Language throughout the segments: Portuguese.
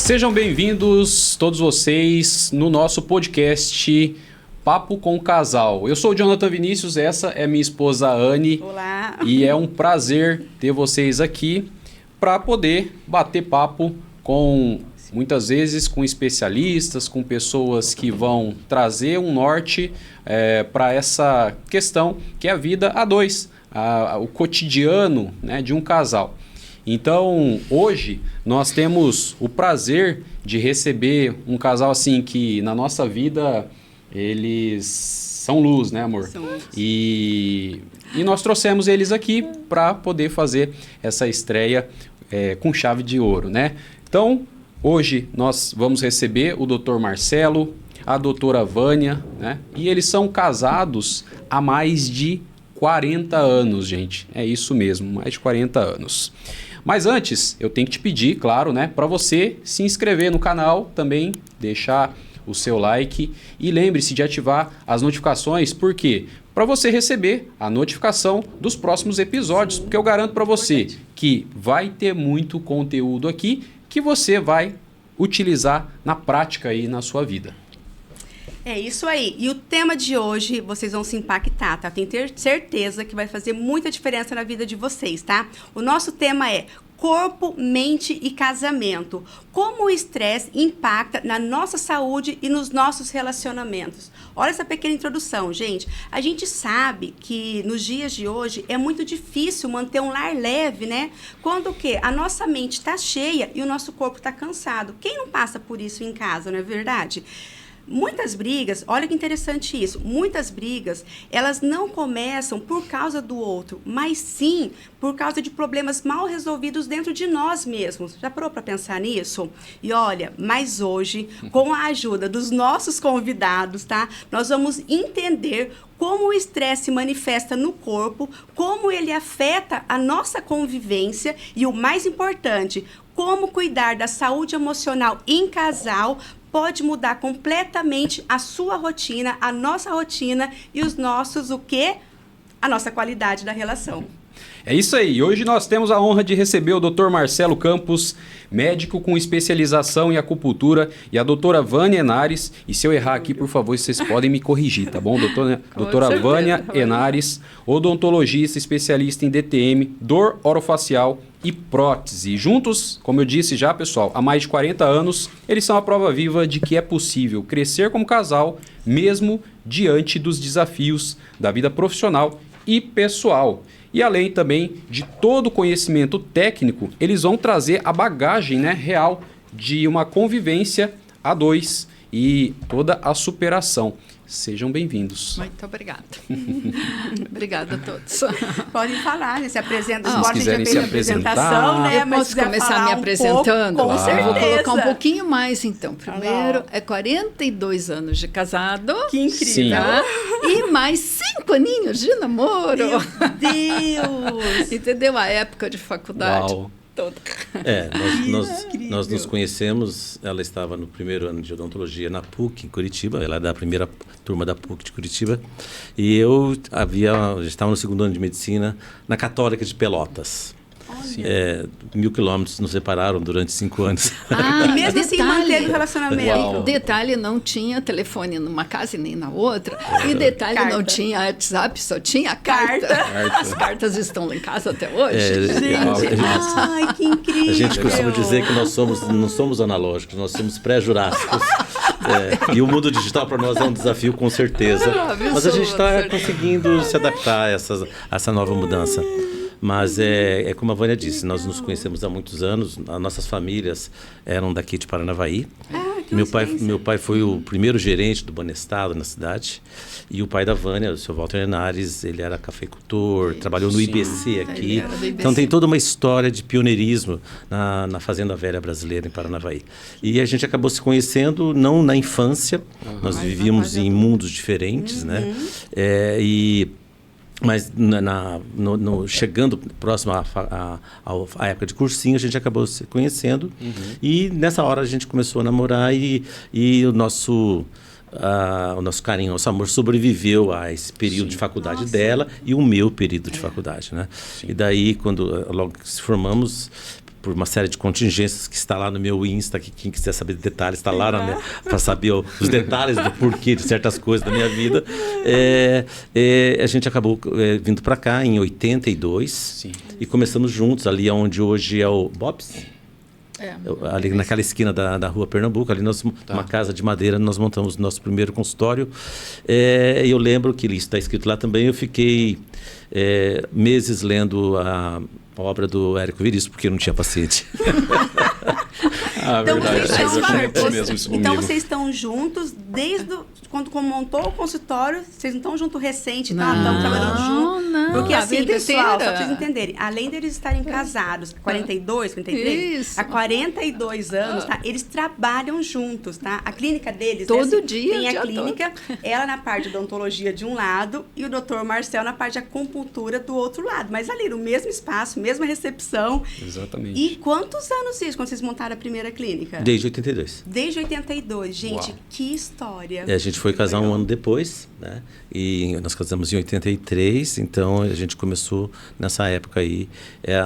Sejam bem-vindos todos vocês no nosso podcast Papo com o Casal. Eu sou o Jonathan Vinícius, essa é minha esposa Anne. Olá! E é um prazer ter vocês aqui para poder bater papo com, muitas vezes, com especialistas, com pessoas que vão trazer um norte para essa questão que é a vida a dois, o cotidiano, né, de um casal. Então, hoje, nós temos o prazer de receber um casal assim que, na nossa vida, eles são luz, né, amor? São luz. E nós trouxemos eles aqui para poder fazer essa estreia com chave de ouro, né? Então, hoje, nós vamos receber o Dr. Marcelo, a doutora Vânia, né? E eles são casados há mais de 40 anos, gente. É isso mesmo, mais de 40 anos. Mas antes, eu tenho que te pedir, claro, né, para você se inscrever no canal, também deixar o seu like e lembre-se de ativar as notificações, por quê? Para você receber a notificação dos próximos episódios, porque eu garanto para você que vai ter muito conteúdo aqui que você vai utilizar na prática aí na sua vida. É isso aí. E o tema de hoje, vocês vão se impactar, tá? Tenho certeza que vai fazer muita diferença na vida de vocês, tá? O nosso tema é corpo, mente e casamento. Como o estresse impacta na nossa saúde e nos nossos relacionamentos. Olha essa pequena introdução, gente. A gente sabe que nos dias de hoje é muito difícil manter um lar leve, né? Quando o quê? A nossa mente está cheia e o nosso corpo está cansado. Quem não passa por isso em casa, não é verdade? Muitas brigas, olha que interessante isso, muitas brigas, elas não começam por causa do outro, mas sim por causa de problemas mal resolvidos dentro de nós mesmos. Já parou para pensar nisso? E olha, mas hoje, com a ajuda dos nossos convidados, tá? Nós vamos entender como o estresse se manifesta no corpo, como ele afeta a nossa convivência e, o mais importante, como cuidar da saúde emocional em casal pode mudar completamente a sua rotina, a nossa rotina e os nossos, o quê? A nossa qualidade da relação. É isso aí. Hoje nós temos a honra de receber o Dr. Marcelo Campos, médico com especialização em acupuntura, e a doutora Vânia Henares. E se eu errar aqui, por favor, vocês podem me corrigir, tá bom? Doutora Vânia Henares, odontologista, especialista em DTM, dor orofacial e prótese. Juntos, como eu disse já, pessoal, há mais de 40 anos, eles são a prova viva de que é possível crescer como casal, mesmo diante dos desafios da vida profissional e pessoal. E além também de todo o conhecimento técnico, eles vão trazer a bagagem, né, real de uma convivência a dois e toda a superação. Sejam bem-vindos. Muito obrigada. Obrigada a todos. Podem falar, né? Se apresentam. Se vocês quiserem se apresentar, né? Eu posso começar me apresentando? Com certeza. Eu vou colocar um pouquinho mais, então. Primeiro, é 42 anos de casado. Que incrível. Tá? E mais 5 aninhos de namoro. Meu Deus! Entendeu? A época de faculdade. Uau. Nós nos conhecemos, ela estava no primeiro ano de odontologia na PUC, em Curitiba, ela é da primeira turma da PUC de Curitiba, e eu já estava no segundo ano de medicina na Católica de Pelotas. 1.000 quilômetros nos separaram durante 5 anos. E mesmo assim manteve o relacionamento. Uau. Detalhe, não tinha telefone numa casa e nem na outra. E detalhe, Carta. não tinha WhatsApp, só tinha carta. As cartas estão lá em casa até hoje. Ai, que incrível! A gente costuma dizer que nós não somos analógicos, nós somos pré-jurássicos. E o mundo digital para nós é um desafio, com certeza. Mas a gente está conseguindo se adaptar a essa nova mudança. Mas é como a Vânia disse, nós nos conhecemos há muitos anos, as nossas famílias eram daqui de Paranavaí. Meu pai foi o primeiro gerente do Banestado na cidade, e o pai da Vânia, o seu Walter Henares, ele era cafeicultor, trabalhou no IBC aqui. Então tem toda uma história de pioneirismo na Fazenda Velha brasileira em Paranavaí. E a gente acabou se conhecendo não na infância, nós vivíamos em mundos diferentes, né? Mas chegando próximo à época de cursinho, a gente acabou se conhecendo. E nessa hora a gente começou a namorar e o nosso carinho, nosso amor sobreviveu a esse período de faculdade dela e o meu período de faculdade, né? E daí, logo que se formamos, por uma série de contingências que está lá no meu Insta, que quem quiser saber detalhes está lá para saber os detalhes do porquê de certas coisas da minha vida. A gente acabou vindo para cá em 82. Sim. E começamos juntos ali onde hoje é o Bob's. Ali naquela esquina da rua Pernambuco, ali uma casa de madeira, nós montamos o nosso primeiro consultório. Eu lembro que isso está escrito lá também, eu fiquei meses lendo a obra do Érico Veríssimo, porque eu não tinha paciente. Então, verdade. então vocês estão juntos desde quando montou o consultório, vocês não estão juntos recente, estão trabalhando juntos. Não, porque assim, pessoal, só inteira. pra vocês entenderem, além deles estarem casados, 42, 43, Isso. há 42 anos, tá? Eles trabalham juntos, tá? A clínica deles Todo dia, tem o a dia clínica, ela na parte de odontologia de um lado e o Dr. Marcel na parte de acupuntura do outro lado. Mas ali no mesmo espaço, mesma recepção. Exatamente. E quantos anos isso quando vocês montaram a primeira clínica? Desde 82. Desde 82. Gente, Uau. que história. A gente foi casar um ano depois, né? E nós casamos em 83, então a gente começou nessa época aí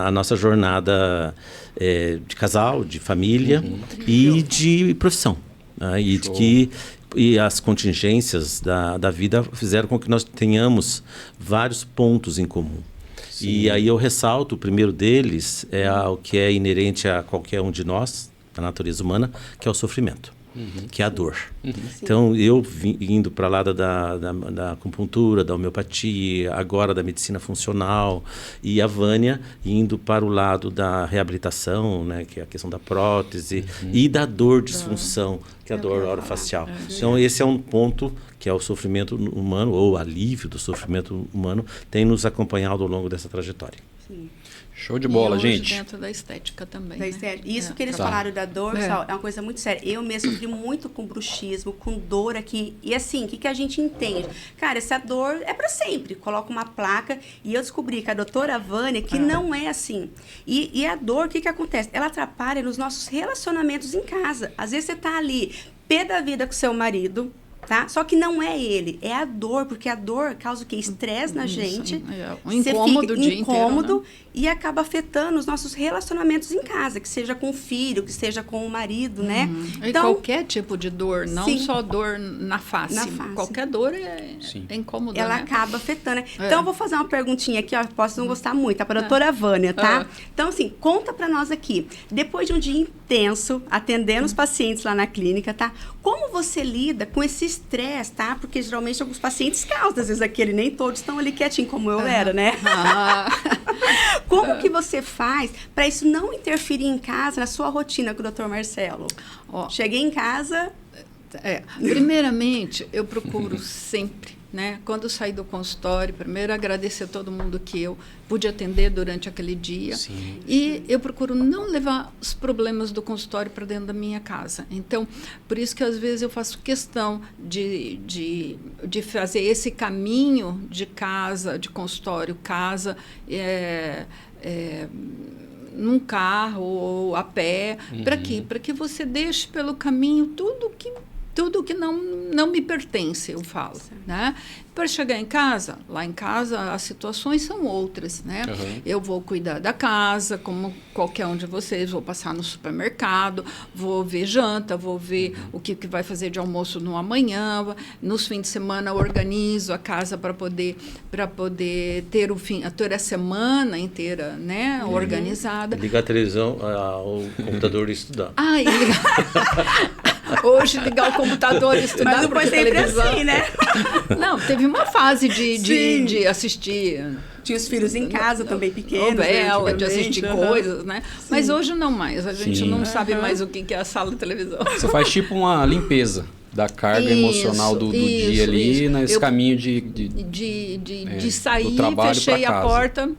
a nossa jornada de casal, de família e de profissão. Né? E as contingências da vida fizeram com que nós tenhamos vários pontos em comum. Sim. E aí eu ressalto, o primeiro deles o que é inerente a qualquer um de nós, da natureza humana, que é o sofrimento. Que é a dor. Então, eu indo para lá da acupuntura, da homeopatia, agora da medicina funcional, e a Vânia indo para o lado da reabilitação, né, que é a questão da prótese, e da dor disfunção, que é a dor orofacial. Então, esse é um ponto que é o sofrimento humano, ou o alívio do sofrimento humano, tem nos acompanhado ao longo dessa trajetória. Sim. Show de bola, e hoje gente. dentro da estética também. Da né? estética. Isso que eles falaram da dor, pessoal, é uma coisa muito séria. Eu mesmo sofri muito com bruxismo, com dor aqui. E assim, o que a gente entende? Cara, essa dor é para sempre. Coloca uma placa e eu descobri que a doutora Vânia, que não é assim. E a dor, o que acontece? Ela atrapalha nos nossos relacionamentos em casa. Às vezes você tá ali, pé da vida com seu marido, tá? Só que não é ele, é a dor, porque a dor causa o quê? Estresse na gente. Um incômodo o dia inteiro, né? E acaba afetando os nossos relacionamentos em casa, que seja com o filho, que seja com o marido, né? Então, qualquer tipo de dor, não sim, só dor na face. Qualquer dor é incômoda, ela acaba afetando, né? Então, eu vou fazer uma perguntinha aqui, ó, posso não gostar muito, tá? Para a doutora Vânia, tá? Então, assim, conta para nós aqui, depois de um dia intenso, atendendo os pacientes lá na clínica, tá? Como você lida com esse estresse, tá? Porque geralmente alguns pacientes causam, às vezes aquele, nem todos estão ali quietinho como eu era, né? Como que você faz para isso não interferir em casa, na sua rotina com o Dr. Marcelo? Cheguei em casa... Primeiramente, eu procuro sempre, né? Quando eu saí do consultório, primeiro agradecer a todo mundo que eu pude atender durante aquele dia. E eu procuro não levar os problemas do consultório para dentro da minha casa. Então, por isso que às vezes eu faço questão de fazer esse caminho de casa, de consultório, casa, num carro ou a pé. Para quê? Para que você deixe pelo caminho tudo que não me pertence, eu falo, né? Para chegar em casa, lá em casa as situações são outras, né? Eu vou cuidar da casa, como qualquer um de vocês, vou passar no supermercado, vou ver janta, vou ver o que vai fazer de almoço no amanhã, nos fins de semana organizo a casa para poder ter a semana inteira, né, organizada. Ligar a televisão ao computador e estudar. Hoje ligar o computador e estudar. Mas não foi sempre televisão. assim, né? Não, teve uma fase de assistir. Tinha os filhos em casa também pequenos. Novela, de assistir coisas, né? Mas hoje não mais. A gente não sabe mais o que é a sala de televisão. Você faz tipo uma limpeza da carga emocional do dia ali, nesse caminho de sair, do trabalho, fechei a porta.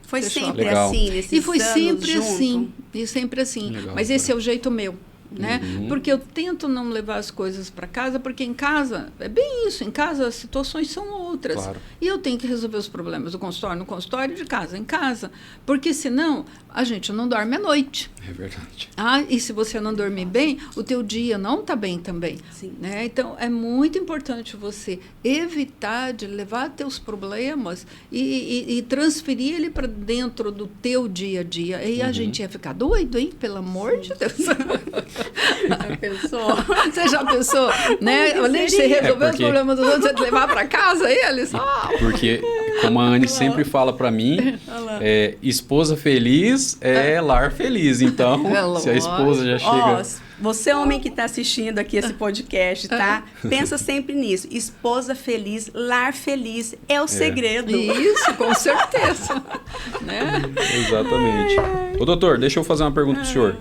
Foi sempre Legal. assim, nesses E foi anos sempre junto. assim. E sempre assim. Legal, Mas esse é o jeito meu. Né? Porque eu tento não levar as coisas para casa, porque em casa é bem isso, em casa as situações são outras. Claro. E eu tenho que resolver os problemas do consultório no consultório, de casa em casa. Porque senão a gente não dorme à noite. É verdade. E se você não dormir bem, o teu dia não está bem também. Sim. Né? Então, é muito importante você evitar de levar teus problemas e transferir ele para dentro do teu dia a dia. Aí a gente ia ficar doido, hein? Pelo amor de Deus. Já pensou? Você já pensou? Né? Além de você resolver os problemas dos outros, você levar para casa eles? Porque, como a Anne sempre fala pra mim, esposa feliz é lar feliz. Então, se a esposa já chega... Você, homem que está assistindo aqui esse podcast, tá? Pensa sempre nisso. Esposa feliz, lar feliz é o segredo. Isso, com certeza. Né? Exatamente. Ô, doutor, deixa eu fazer uma pergunta pro senhor.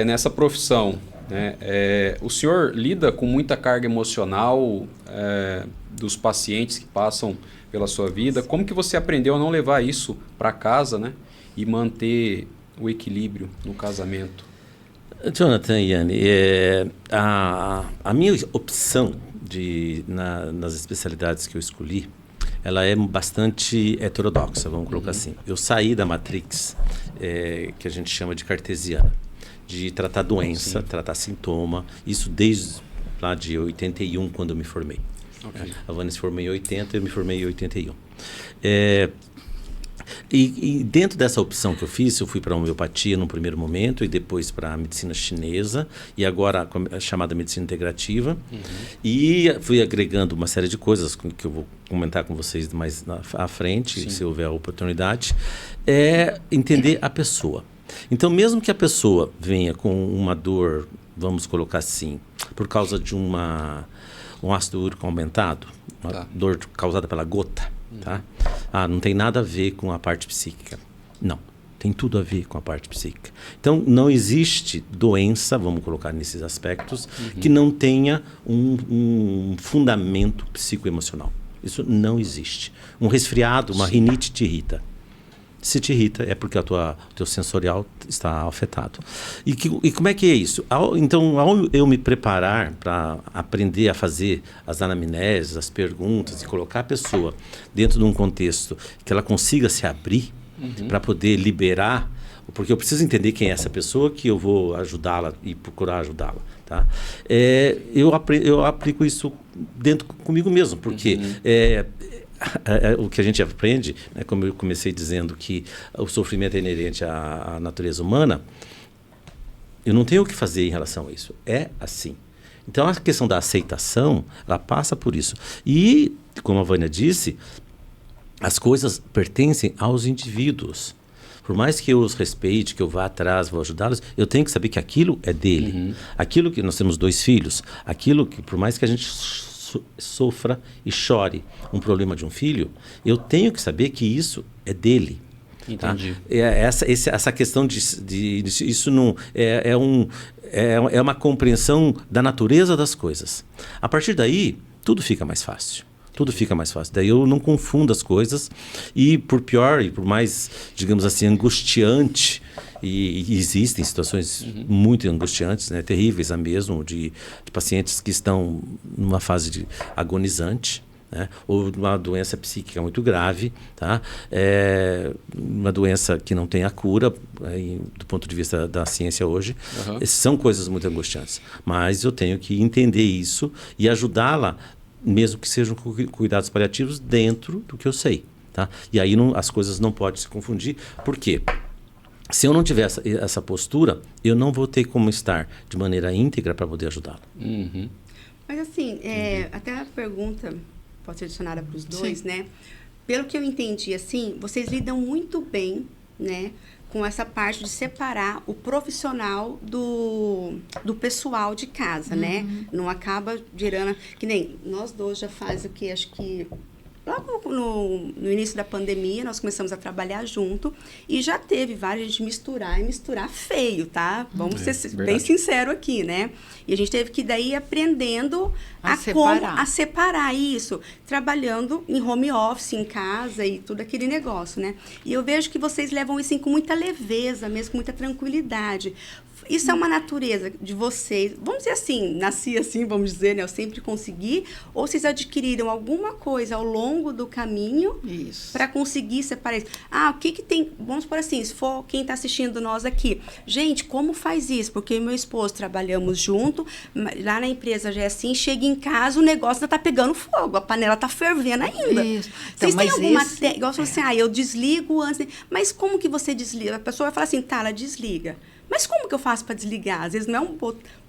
Nessa profissão, né, o senhor lida com muita carga emocional dos pacientes que passam pela sua vida? Como que você aprendeu a não levar isso para casa, né, e manter o equilíbrio no casamento? Jonathan e Anne, a minha opção nas especialidades que eu escolhi, ela é bastante heterodoxa, vamos colocar assim. Eu saí da matrix, que a gente chama de cartesiana, de tratar doença, tratar sintoma, isso desde lá de 81, quando eu me formei. Okay. A Vânia se formou em 80, eu me formei em 81. E dentro dessa opção que eu fiz, eu fui para a homeopatia no primeiro momento e depois para a medicina chinesa e agora a chamada medicina integrativa. E fui agregando uma série de coisas que eu vou comentar com vocês mais à frente, se houver a oportunidade. Entender a pessoa. Então, mesmo que a pessoa venha com uma dor, vamos colocar assim, por causa de um ácido úrico aumentado, uma dor causada pela gota, tá? Não tem nada a ver com a parte psíquica. Não, tem tudo a ver com a parte psíquica. Então, não existe doença, vamos colocar nesses aspectos, que não tenha um fundamento psicoemocional. Isso não existe. Um resfriado, uma rinite te irrita. Se te irrita, é porque o teu sensorial está afetado. E como é que é isso? Então, ao eu me preparar para aprender a fazer as anamneses, as perguntas, e colocar a pessoa dentro de um contexto que ela consiga se abrir para poder liberar, porque eu preciso entender quem é essa pessoa, que eu vou ajudá-la e procurar ajudá-la. Tá? Eu aplico isso dentro comigo mesmo, porque... o que a gente aprende, né, como eu comecei dizendo que o sofrimento é inerente à natureza humana, eu não tenho o que fazer em relação a isso. É assim. Então, a questão da aceitação, ela passa por isso. E, como a Vânia disse, as coisas pertencem aos indivíduos. Por mais que eu os respeite, que eu vá atrás, vou ajudá-los, eu tenho que saber que aquilo é dele. Aquilo que nós temos 2 filhos, aquilo que, por mais que a gente sofra e chore um problema de um filho, eu tenho que saber que isso é dele. Entendi. Tá? Essa questão de isso não é uma compreensão da natureza das coisas. A partir daí, tudo fica mais fácil. Tudo fica mais fácil. Daí eu não confundo as coisas e por pior e por mais, digamos assim, angustiante, e existem situações muito angustiantes, né, terríveis mesmo, de pacientes que estão numa fase agonizante, né, ou uma doença psíquica muito grave, tá? Uma doença que não tem a cura, do ponto de vista da ciência hoje. São coisas muito angustiantes. Mas eu tenho que entender isso e ajudá-la, mesmo que sejam cuidados paliativos, dentro do que eu sei. Tá? E aí as coisas não podem se confundir. Por quê? Se eu não tiver essa postura, eu não vou ter como estar de maneira íntegra para poder ajudá-la. Mas assim, até a pergunta pode ser adicionada para os dois, né? Pelo que eu entendi, assim, vocês lidam muito bem, né, com essa parte de separar o profissional do pessoal de casa, né? Não acaba gerando... Que nem nós dois já faz o que, acho que... Logo no início da pandemia, nós começamos a trabalhar junto e já teve várias, a gente misturar feio, tá? Vamos ser bem sinceros aqui, né? E a gente teve que daí ir aprendendo a separar isso, trabalhando em home office, em casa e tudo aquele negócio, né? E eu vejo que vocês levam isso com muita leveza mesmo, com muita tranquilidade. isso é uma natureza de vocês. Vamos dizer assim, nasci assim, vamos dizer, né? Eu sempre consegui. Ou vocês adquiriram alguma coisa ao longo do caminho para conseguir separar isso? O que tem... Vamos por assim, se for quem está assistindo nós aqui. Gente, como faz isso? Porque eu e meu esposo trabalhamos junto, lá na empresa já é assim, chega em casa, o negócio ainda está pegando fogo, a panela está fervendo ainda. Isso. Vocês têm alguma... Igual você assim, eu desligo antes... Mas como que você desliga? A pessoa vai falar assim, tá, ela desliga. Mas como que eu faço para desligar? Às vezes não é um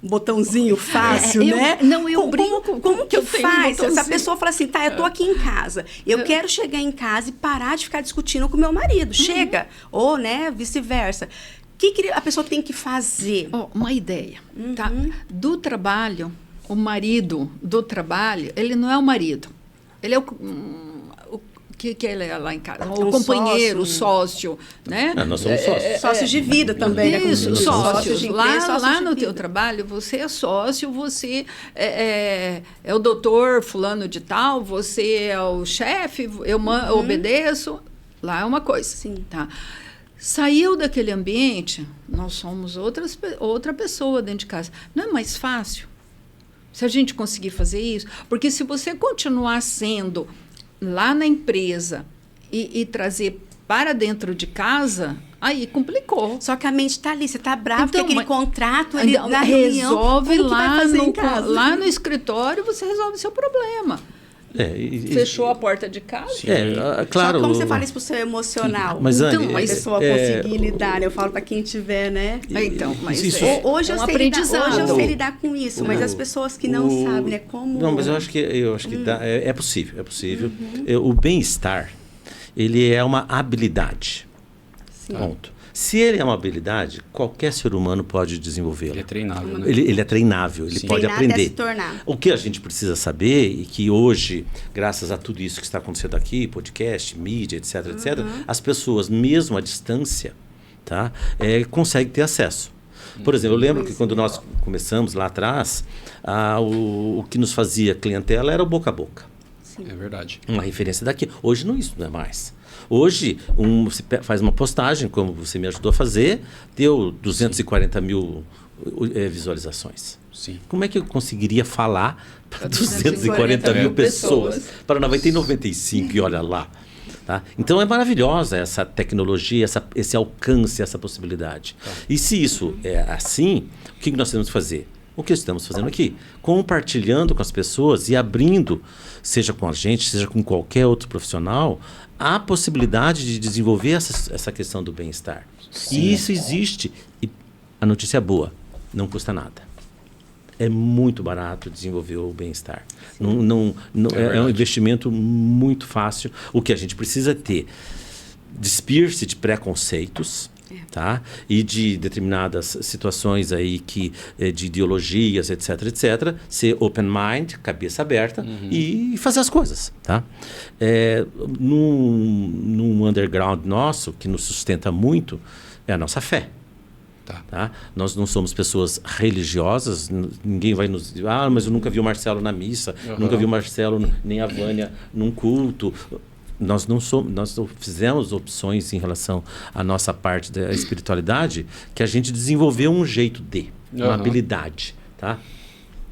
botãozinho fácil, né? Eu brinco. Como que faz? Se a pessoa fala assim, tá, eu tô aqui em casa, eu quero chegar em casa e parar de ficar discutindo com o meu marido. Chega. Ou, né, vice-versa. O que a pessoa tem que fazer? Uma ideia, tá? Do trabalho, o marido do trabalho, ele não é o marido. Ele é que ele é lá em casa? O companheiro, sócio, né? Nós somos sócios. Sócios de vida também, isso, né? sócios. De empresa, Lá no teu trabalho, você é sócio, você é o doutor fulano de tal, você é o chefe, eu obedeço. Lá é uma coisa. Sim. Tá? Saiu daquele ambiente, nós somos outra pessoa dentro de casa. Não é mais fácil se a gente conseguir fazer isso? Porque se você continuar sendo lá na empresa e trazer para dentro de casa, aí complicou. Só que a mente está ali, você está bravo, Então, porque aquele contrato, ele na reunião, resolve lá no no escritório, você resolve o seu problema. Fechou a porta de casa? Claro. Só como você fala isso pro seu emocional? Mas, Anny, a pessoa conseguir lidar, né? Eu falo para quem tiver, né? Mas hoje é eu um sei aprendizado. Hoje eu sei lidar com isso, mas as pessoas que não sabem, né? Como... Não, mas eu acho que é possível. É possível. O bem-estar, ele é uma habilidade. Sim. Ponto. Se ele é uma habilidade, qualquer ser humano pode desenvolvê-la. Ele é treinável, né? Ele é treinável, ele pode aprender. Até se tornar. O que a gente precisa saber, e que hoje, graças a tudo isso que está acontecendo aqui, podcast, mídia, etc., as pessoas, mesmo à distância, tá, conseguem ter acesso. Por exemplo, eu lembro que quando nós começamos lá atrás, o que nos fazia clientela era o boca a boca. Sim. É verdade. Uma referência daqui. Hoje isso não é mais. Hoje, você faz uma postagem, como você me ajudou a fazer, deu 240 mil visualizações. Sim. Como é que eu conseguiria falar para 240 mil pessoas? Para 95 e olha lá. Tá? Então é maravilhosa essa tecnologia, esse alcance, essa possibilidade. Tá. E se isso é assim, o que nós temos que fazer? O que estamos fazendo aqui? Compartilhando com as pessoas e abrindo, seja com a gente, seja com qualquer outro profissional, a possibilidade de desenvolver essa questão do bem-estar. E isso existe. E a notícia boa, não custa nada. É muito barato desenvolver o bem-estar. É um investimento muito fácil. O que a gente precisa ter, despir-se de preconceitos, tá? E de determinadas situações aí de ideologias, etc., ser open mind, cabeça aberta e fazer as coisas, tá? Num underground nosso, que nos sustenta muito, é a nossa fé. Tá? Nós não somos pessoas religiosas, ninguém vai nos dizer, mas eu nunca vi o Marcelo na missa, nunca vi o Marcelo nem a Vânia num culto. Nós fizemos opções em relação à nossa parte da espiritualidade, que a gente desenvolveu um jeito uma habilidade, tá?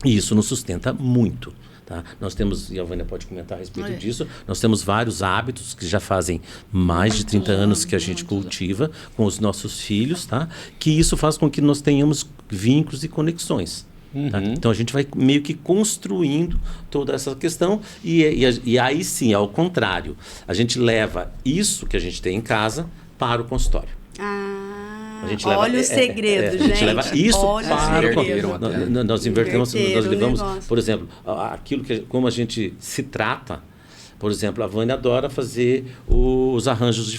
E isso nos sustenta muito. Tá? Nós temos, e a Vânia pode comentar a respeito disso, nós temos vários hábitos que já fazem mais de 30 anos que a gente cultiva com os nossos filhos, tá? Que isso faz com que nós tenhamos vínculos e conexões. Tá? Então a gente vai meio que construindo toda essa questão e aí sim, ao contrário, a gente leva isso que a gente tem em casa para o consultório. Olha o segredo, gente. A gente leva isso para o nós invertemos, nós levamos, por exemplo, aquilo como a gente se trata. Por exemplo, a Vânia adora fazer os arranjos de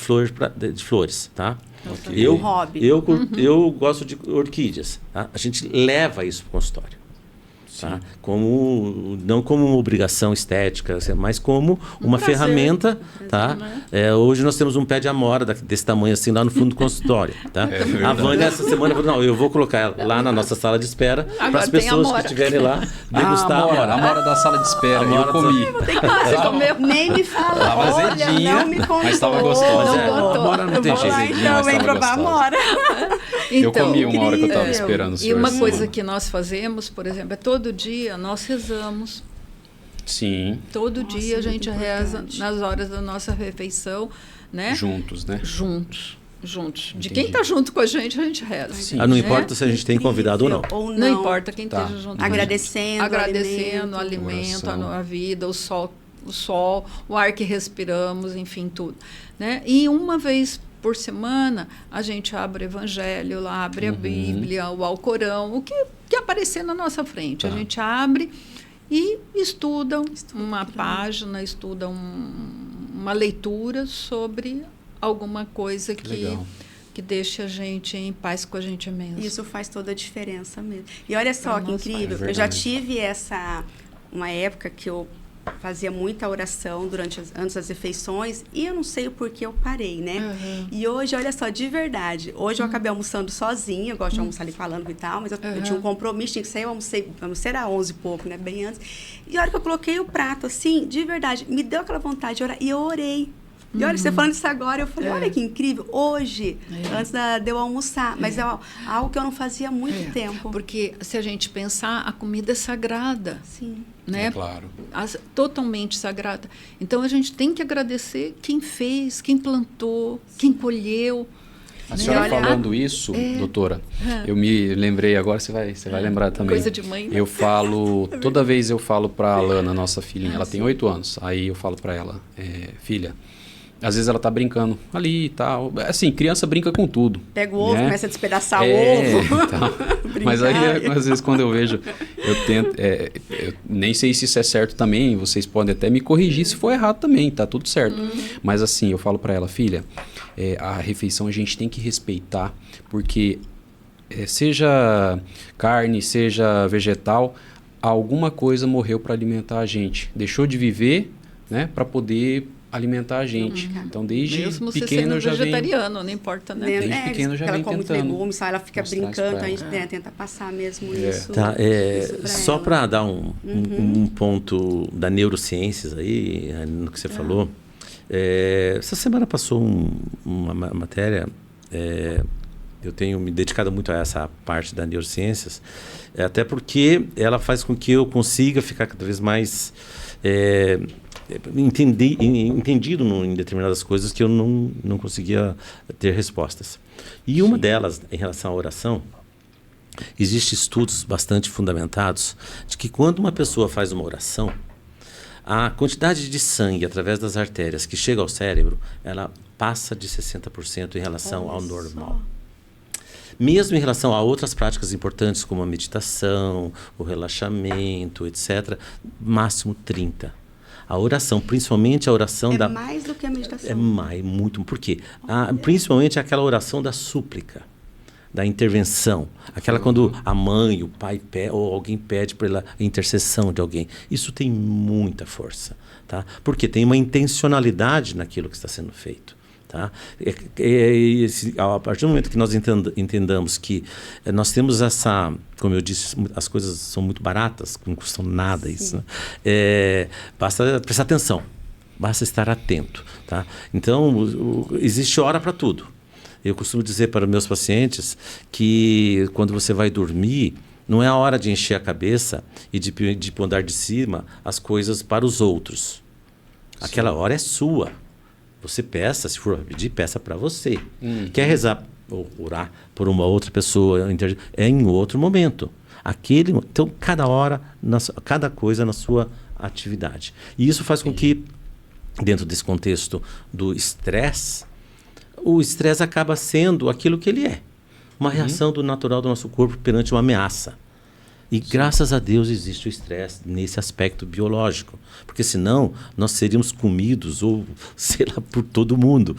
flores, tá? Okay. Eu gosto de orquídeas, tá? A gente leva isso para o consultório. Tá? Não como uma obrigação estética, mas como uma ferramenta. Tá? Hoje nós temos um pé de amora desse tamanho assim lá no fundo do consultório. Tá? A Vânia essa semana falou, não, eu vou colocar ela lá na nossa sala de espera para as pessoas que estiverem lá degustar. A amora da sala de espera, eu comi. Nem me fala. Tava azedinha, não me contou. Mas estava gostosa. A amora não tem jeito. Então vem provar a amora. Eu comi uma hora que eu estava incrível. esperando o E senhor. uma essa coisa semana. que nós fazemos, por exemplo, é todo dia nós rezamos. Sim, Todo Nossa, dia a muito gente reza importante. nas horas da nossa refeição, né? juntos, né? Juntos. Juntos. De Entendi. quem está junto com a gente reza. Sim. Ah, não né? importa se a gente tem convidado ou não. Ou Não importa quem Tá. esteja junto com Agradecendo, a gente. Agradecendo o alimento. alimento, Oração. a vida, o sol, o ar que respiramos, enfim, tudo. Né? E uma vez por semana, a gente abre o evangelho lá, abre a Bíblia, o Alcorão, o que aparecer na nossa frente. A Tá. gente abre e estuda uma página, estuda uma leitura sobre alguma coisa legal. que deixe a gente em paz com a gente mesmo. Isso faz toda a diferença mesmo. E olha só Pra que nós incrível, faz. É eu já verdade. tive uma época que eu fazia muita oração antes das refeições e eu não sei o porquê eu parei, né? Uhum. E hoje, olha só, de verdade, hoje eu acabei almoçando sozinha, eu gosto de almoçar ali falando e tal, mas eu tinha um compromisso, tinha que sair, eu almocei era 11 e pouco, né? Bem antes. E a hora que eu coloquei o prato, assim, de verdade, me deu aquela vontade de orar e eu orei. E olha, você falando isso agora, eu falei, olha que incrível, hoje, antes de eu almoçar, mas é algo que eu não fazia há muito tempo. Porque se a gente pensar, a comida é sagrada, Sim. né? É claro. Totalmente sagrada. Então a gente tem que agradecer quem fez, quem plantou, quem colheu. A senhora Olha, falando isso, doutora, eu me lembrei agora, você vai lembrar também. Coisa de mãe, né? Eu falo, toda vez eu falo pra Alana, nossa filhinha, ela tem 8 anos, aí eu falo pra ela, filha, às vezes ela tá brincando ali e tal, assim, criança brinca com tudo. Pega o ovo, né? começa a despedaçar o ovo. Então, mas aí, às vezes, quando eu vejo, eu tento. Eu nem sei se isso é certo também. Vocês podem até me corrigir se for errado também, tá tudo certo. Mas assim, eu falo pra ela, filha, a refeição a gente tem que respeitar, porque seja carne, seja vegetal, alguma coisa morreu para alimentar a gente. Deixou de viver, né, para poder alimentar a gente. Então, desde Mesmo você pequeno sendo eu já venho. vegetariano, não importa, né? Desde pequeno eu já ela venho come muito tentando legumes, ela fica mostrar isso brincando, pra então a ela. gente tenta passar mesmo isso. Tá, isso pra só ela. para dar um ponto da neurociências aí, no que você falou, essa semana passou uma matéria, eu tenho me dedicado muito a essa parte da neurociências, até porque ela faz com que eu consiga ficar cada vez mais entendido em determinadas coisas que eu não conseguia ter respostas. E uma delas, em relação à oração, existem estudos bastante fundamentados de que quando uma pessoa faz uma oração, a quantidade de sangue através das artérias que chega ao cérebro, ela passa de 60% em relação ao normal. Mesmo em relação a outras práticas importantes, como a meditação, o relaxamento, etc., máximo 30%. A oração, principalmente a oração É mais do que a meditação. muito. Por quê? Principalmente aquela oração da súplica, da intervenção. Aquela quando a mãe, o pai ou alguém pede pela intercessão de alguém. Isso tem muita força. Tá? Porque tem uma intencionalidade naquilo que está sendo feito. Tá? A partir do momento que nós entendamos que nós temos essa, como eu disse, as coisas são muito baratas, não custam nada isso, né? Basta prestar atenção, basta estar atento. Tá? Então, existe hora para tudo. Eu costumo dizer para meus pacientes que quando você vai dormir, não é a hora de encher a cabeça e de pôr de cima as coisas para os outros. Aquela hora é sua. Você peça, se for pedir, peça para você. Quer rezar ou orar por uma outra pessoa, é em outro momento. Então, cada hora, cada coisa na sua atividade. E isso faz com que, dentro desse contexto do estresse, o estresse acaba sendo aquilo que ele é. Uma reação natural do nosso corpo perante uma ameaça. E graças a Deus existe o estresse nesse aspecto biológico. Porque senão nós seríamos comidos, ou sei lá, por todo mundo.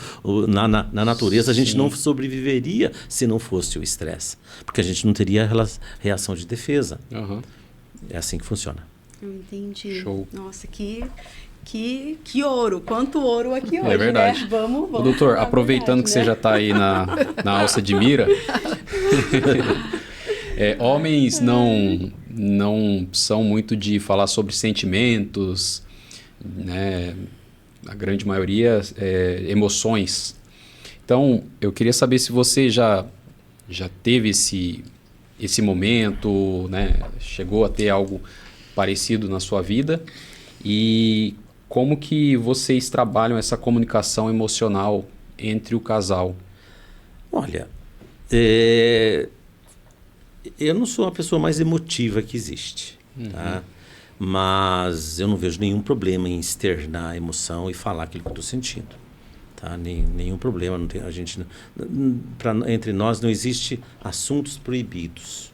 Na natureza a gente não sobreviveria se não fosse o estresse. Porque a gente não teria reação de defesa. É assim que funciona. Eu entendi. Show. Nossa, que ouro. Quanto ouro aqui hoje, verdade. né? Vamos. Ô, doutor, falar a aproveitando verdade, que você né? já está aí na alça de mira, homens não são muito de falar sobre sentimentos, né? A grande maioria emoções. Então, eu queria saber se você já já teve esse momento, né? Chegou a ter algo parecido na sua vida? E como que vocês trabalham essa comunicação emocional entre o casal? Olha, eu não sou a pessoa mais emotiva que existe, tá? Mas eu não vejo nenhum problema em externar a emoção e falar aquilo que eu estou sentindo, tá? Nenhum problema, não tem, entre nós não existe assuntos proibidos,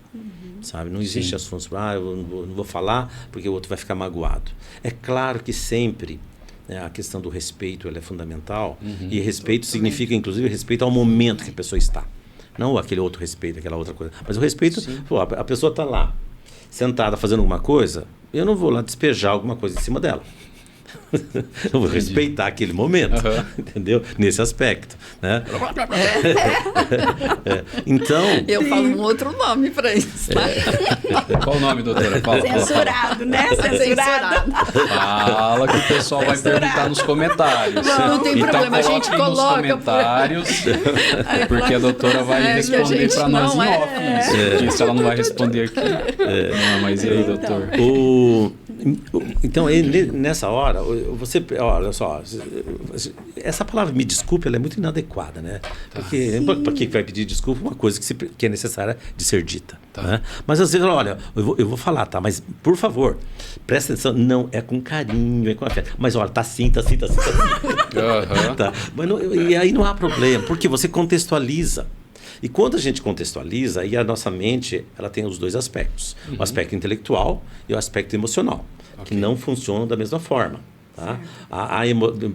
sabe? Não existe assuntos, eu não vou falar porque o outro vai ficar magoado. É claro que sempre, né, a questão do respeito ela é fundamental, e respeito significa inclusive respeito ao momento que a pessoa está. Não aquele outro respeito, aquela outra coisa. Mas o respeito, pô, a pessoa está lá, sentada fazendo alguma coisa, eu não vou lá despejar alguma coisa em cima dela. Eu vou respeitar aquele momento, entendeu? Nesse aspecto, né? Então... Eu falo um outro nome para isso, tá? Qual o nome, doutora? Fala. Censurado, né? Censurado. Fala que o pessoal vai perguntar nos comentários. Não tem então, problema, a gente coloca nos comentários, porque a doutora vai responder para nós em off. Isso, isso ela não vai responder aqui. Não, mas e aí, doutor? Então, nessa hora, você, olha só, essa palavra me desculpe, ela é muito inadequada, né? Porque para que vai pedir desculpa uma coisa que é necessária de ser dita, né? Mas às vezes, olha, eu vou falar, tá? Mas por favor, presta atenção, não é com carinho, é com afeto. Mas olha, tá assim. Tá? Mas e aí não há problema, porque você contextualiza. E quando a gente contextualiza, aí a nossa mente ela tem os dois aspectos. O aspecto intelectual e o aspecto emocional, que não funcionam da mesma forma. Tá?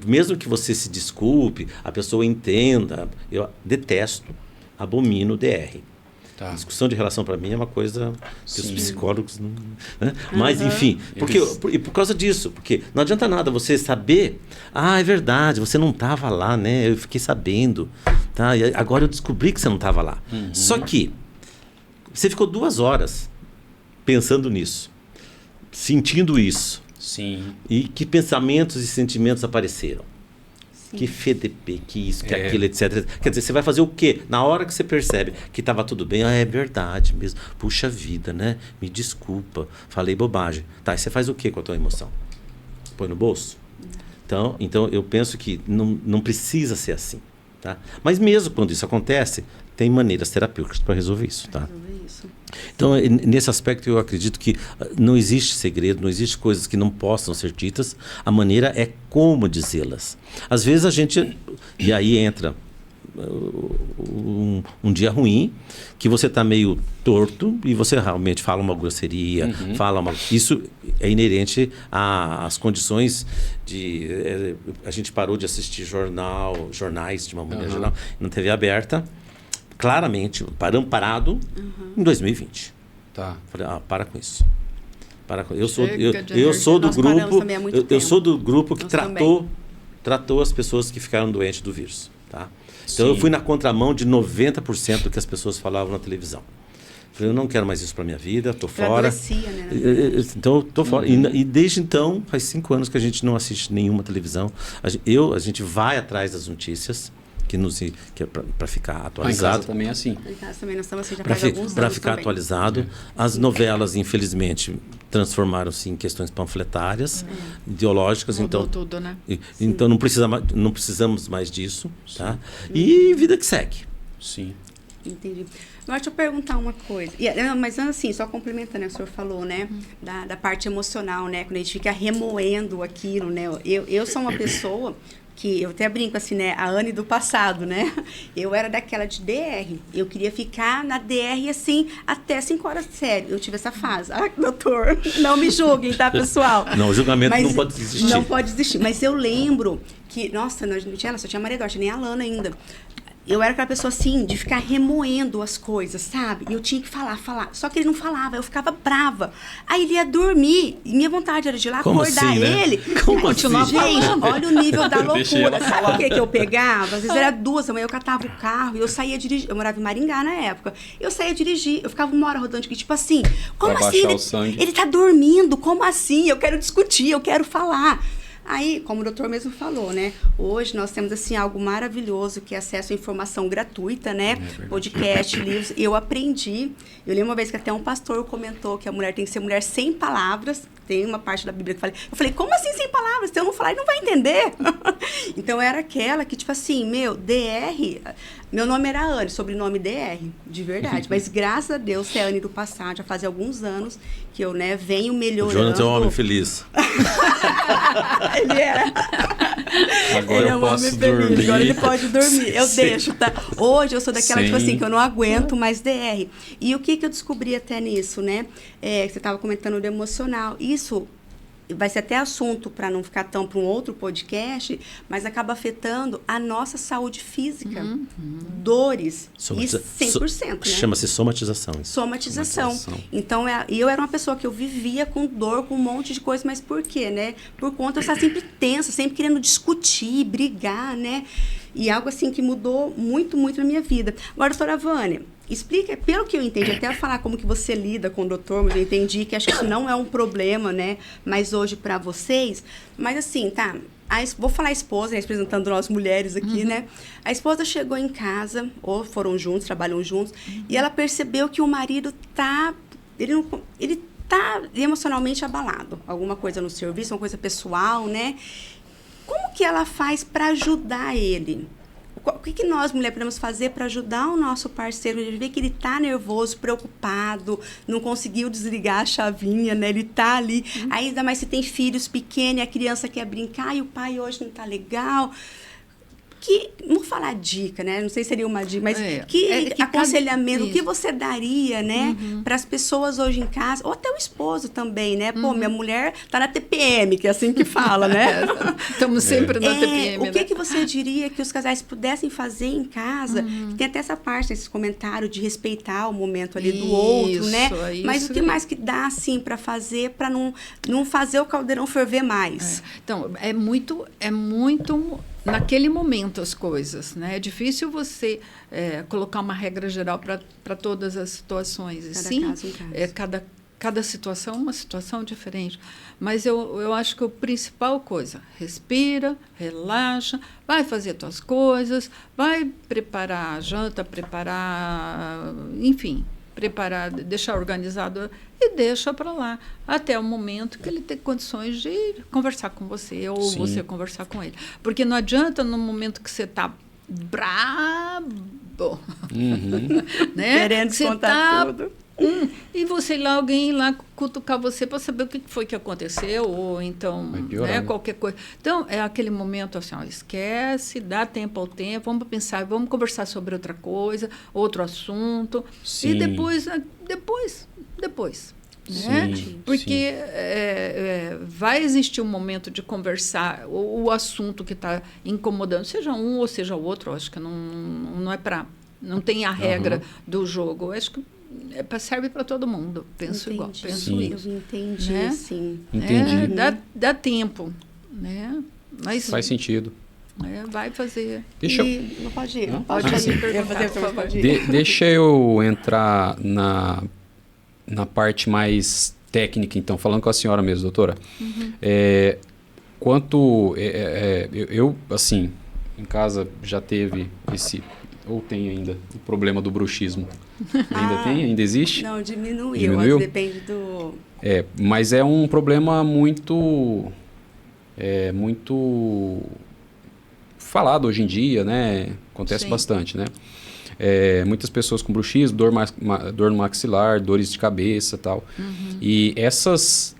Mesmo que você se desculpe, a pessoa entenda, eu detesto, abomino o DR. Tá. A discussão de relação para mim é uma coisa que os psicólogos não... Né? Mas, enfim, por causa disso, porque não adianta nada você saber, é verdade, você não estava lá, né? Eu fiquei sabendo, tá? E agora eu descobri que você não estava lá. Só que você ficou 2 horas pensando nisso, sentindo isso. Sim. E que pensamentos e sentimentos apareceram. Que FDP, que isso, que aquilo, etc. Quer dizer, você vai fazer o quê? Na hora que você percebe que estava tudo bem, é verdade mesmo. Puxa vida, né? Me desculpa, falei bobagem. Tá, e você faz o quê com a tua emoção? Põe no bolso? Então eu penso que não precisa ser assim. Tá? Mas mesmo quando isso acontece, tem maneiras terapêuticas para resolver isso. Tá? Então, nesse aspecto, eu acredito que não existe segredo, não existe coisas que não possam ser ditas. A maneira é como dizê-las. Às vezes a gente... E aí entra um dia ruim, que você está meio torto e você realmente fala uma grosseria, Isso é inerente às condições de... A gente parou de assistir jornais de uma maneira geral, na TV aberta. Claramente, parado em 2020. Tá. Falei, para com isso. Eu sou do grupo que tratou as pessoas que ficaram doentes do vírus. Tá? Então eu fui na contramão de 90% do que as pessoas falavam na televisão. Falei, eu não quero mais isso para minha vida, estou fora. Né? Então, estou fora. E desde então, faz 5 anos que a gente não assiste nenhuma televisão. A gente vai atrás das notícias, que é para ficar atualizado. Em casa também é assim. Em casa também nós estamos assim já faz alguns anos para ficar também. Atualizado. As novelas, infelizmente, transformaram-se em questões panfletárias, ideológicas. Mudou tudo, né? Então não precisamos mais disso. Tá? E vida que segue. Sim. Entendi. Agora, deixa eu perguntar uma coisa. Mas assim, só complementando, o senhor falou, né? Da parte emocional, né? Quando a gente fica remoendo aquilo, né? Eu sou uma pessoa... que eu até brinco assim, né? A Anne do passado, né? Eu era daquela de DR. Eu queria ficar na DR, assim, até 5 horas. Sério, eu tive essa fase. Doutor, não me julguem, tá, pessoal? Não, o julgamento não pode existir. Não pode existir. Mas eu lembro que... Nossa, não tinha ela, só tinha a Maria Eduarda, nem a Lana ainda. Eu era aquela pessoa, assim, de ficar remoendo as coisas, sabe? E eu tinha que falar. Só que ele não falava, eu ficava brava. Aí ele ia dormir, e minha vontade era de ir lá acordar assim, né? ele. Continuar gente, falando. olha o nível da Deixei loucura. ela Sabe o que eu pegava? Às vezes era 2 da manhã, eu catava o carro e eu saía dirigir. Eu morava em Maringá na época. Eu saía dirigir, eu ficava 1 hora rodando, tipo assim, como pra assim? baixar o sangue. Ele tá dormindo, como assim? Eu quero discutir, eu quero falar. Aí, como o doutor mesmo falou, né? Hoje nós temos, assim, algo maravilhoso, que é acesso à informação gratuita, né? Podcast, livros. Eu aprendi. Eu lembro uma vez que até um pastor comentou que a mulher tem que ser mulher sem palavras. Tem uma parte da Bíblia que eu falei, como assim sem palavras? Se eu não falar, ele não vai entender. Então, era aquela que, tipo assim, DR... Meu nome era Anne, sobrenome DR, de verdade. Mas, graças a Deus, é Anne do passado. Já fazia alguns anos que eu, né, venho melhorando. O Jonathan é um homem feliz. Ele era. Agora ele eu posso dormir. Agora ele pode dormir. Eu deixo, tá? Hoje eu sou daquela, Sim. tipo assim, que eu não aguento mais DR. E o que eu descobri até nisso, né? Você estava comentando do emocional. Isso vai ser até assunto para não ficar tão para um outro podcast, mas acaba afetando a nossa saúde física. Dores. Isso 100%, né? Chama-se somatização. Somatização. Então, eu era uma pessoa que eu vivia com dor, com um monte de coisa, mas por quê, né? Por conta de eu estar sempre tensa, sempre querendo discutir, brigar, né? E algo assim que mudou muito, muito na minha vida. Agora, doutora Vânia, explica, pelo que eu entendi, até falar como que você lida com o doutor, mas eu entendi que acho que isso não é um problema, né? Mas hoje para vocês, mas assim, tá... Vou falar a esposa, representando nós mulheres aqui, né? A esposa chegou em casa, ou foram juntos, trabalham juntos, e ela percebeu que o marido ele tá emocionalmente abalado. Alguma coisa no serviço, uma coisa pessoal, né? Como que ela faz para ajudar ele? O que nós, mulheres, podemos fazer para ajudar o nosso parceiro? Ele vê que ele está nervoso, preocupado, não conseguiu desligar a chavinha, né? Ele está ali. Aí, ainda mais se tem filhos pequenos, a criança quer brincar e o pai hoje não está legal. Não vou falar dica, né? Não sei se seria uma dica, mas que aconselhamento, o que você daria, né? Para as pessoas hoje em casa, ou até o esposo também, né? Pô, minha mulher tá na TPM, que é assim que fala, né? Estamos sempre na TPM, o que você diria que os casais pudessem fazer em casa? Que tem até essa parte, esse comentário de respeitar o momento ali do outro, né? Mas o que mais que dá, assim, para fazer, para não fazer o caldeirão ferver mais? Então, é muito naquele momento as coisas, né? É difícil você colocar uma regra geral para todas as situações. Cada situação é uma situação diferente. Mas eu acho que a principal coisa, respira, relaxa, vai fazer as tuas coisas, vai preparar a janta, enfim, deixar organizado e deixa para lá, até o momento que ele tem condições de conversar com você ou Sim. você conversar com ele. Porque não adianta no momento que você está brabo, né? Querendo descontar tudo. E você alguém ir lá cutucar você para saber o que foi que aconteceu, ou então, né, qualquer coisa. Então, é aquele momento assim, esquece, dá tempo ao tempo, vamos pensar, vamos conversar sobre outra coisa, outro assunto. Sim. E depois. Né? Sim, porque vai existir um momento de conversar o assunto que está incomodando, seja um ou seja o outro. Acho que não é para... Não tem a regra do jogo. Acho que serve para todo mundo. Penso isso. Eu entendi, né? Sim. Entendi. Dá tempo, né? Mas faz sentido. Vai fazer. Não pode ir. Não pode ir. Deixa eu entrar na parte mais técnica, então, falando com a senhora mesmo, doutora. Eu, assim, em casa já teve ou tem ainda, o problema do bruxismo. Ainda tem? Ainda existe? Não, diminuiu? Depende do... Mas é um problema muito falado hoje em dia, né? Acontece bastante, né? Muitas pessoas com bruxismo, dor no maxilar, dores de cabeça e tal. E essas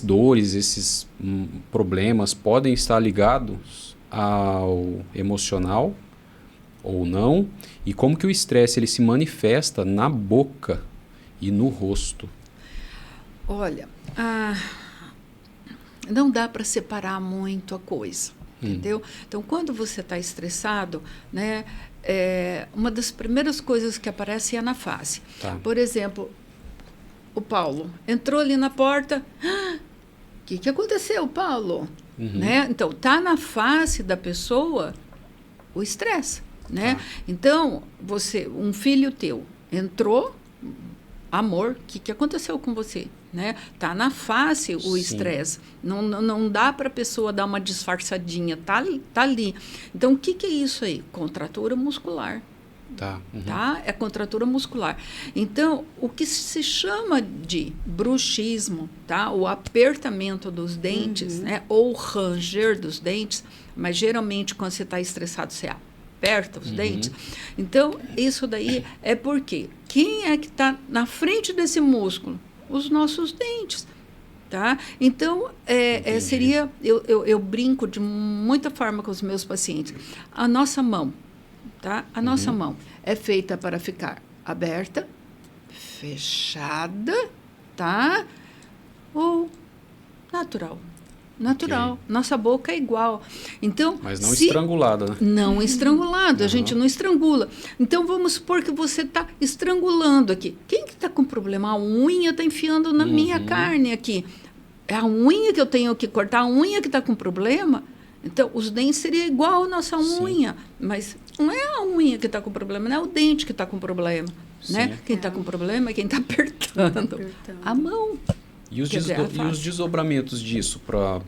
dores, esses problemas podem estar ligados ao emocional ou não, e como que o estresse ele se manifesta na boca e no rosto. Olha, não dá para separar muito a coisa, entendeu? Então, quando você está estressado, né, uma das primeiras coisas que aparece é na face. Tá. Por exemplo, o Paulo entrou ali na porta, o que aconteceu, Paulo? Né? Então, tá na face da pessoa o estresse. Né? Então, um filho teu entrou, amor, o que aconteceu com você? Né? Tá na face o Sim. estresse. Não dá para a pessoa dar uma disfarçadinha. Tá ali. Então, o que é isso aí? Contratura muscular. Tá. Uhum. Tá? É contratura muscular. Então, o que se chama de bruxismo, tá? O apertamento dos dentes, né? Ou ranger dos dentes, mas geralmente quando você está estressado, você aperta os dentes. Então, isso daí é porque quem é que está na frente desse músculo? Os nossos dentes. Tá? Então, seria... Eu brinco de muita forma com os meus pacientes. A nossa mão, tá? A nossa mão é feita para ficar aberta, fechada, tá? Ou natural. Natural. Ok. Nossa boca é igual. Então, Mas não estrangulada, né? não estrangulado, a gente não estrangula. Então, vamos supor que você está estrangulando aqui. Quem que está com problema? A unha está enfiando na minha carne aqui. É a unha que eu tenho que cortar, a unha que está com problema. Então, os dentes seria igual a nossa unha. Mas não é a unha que está com problema, não é o dente que está com problema. Né? Quem está com problema é quem está apertando. A mão. E os, desdobramentos disso para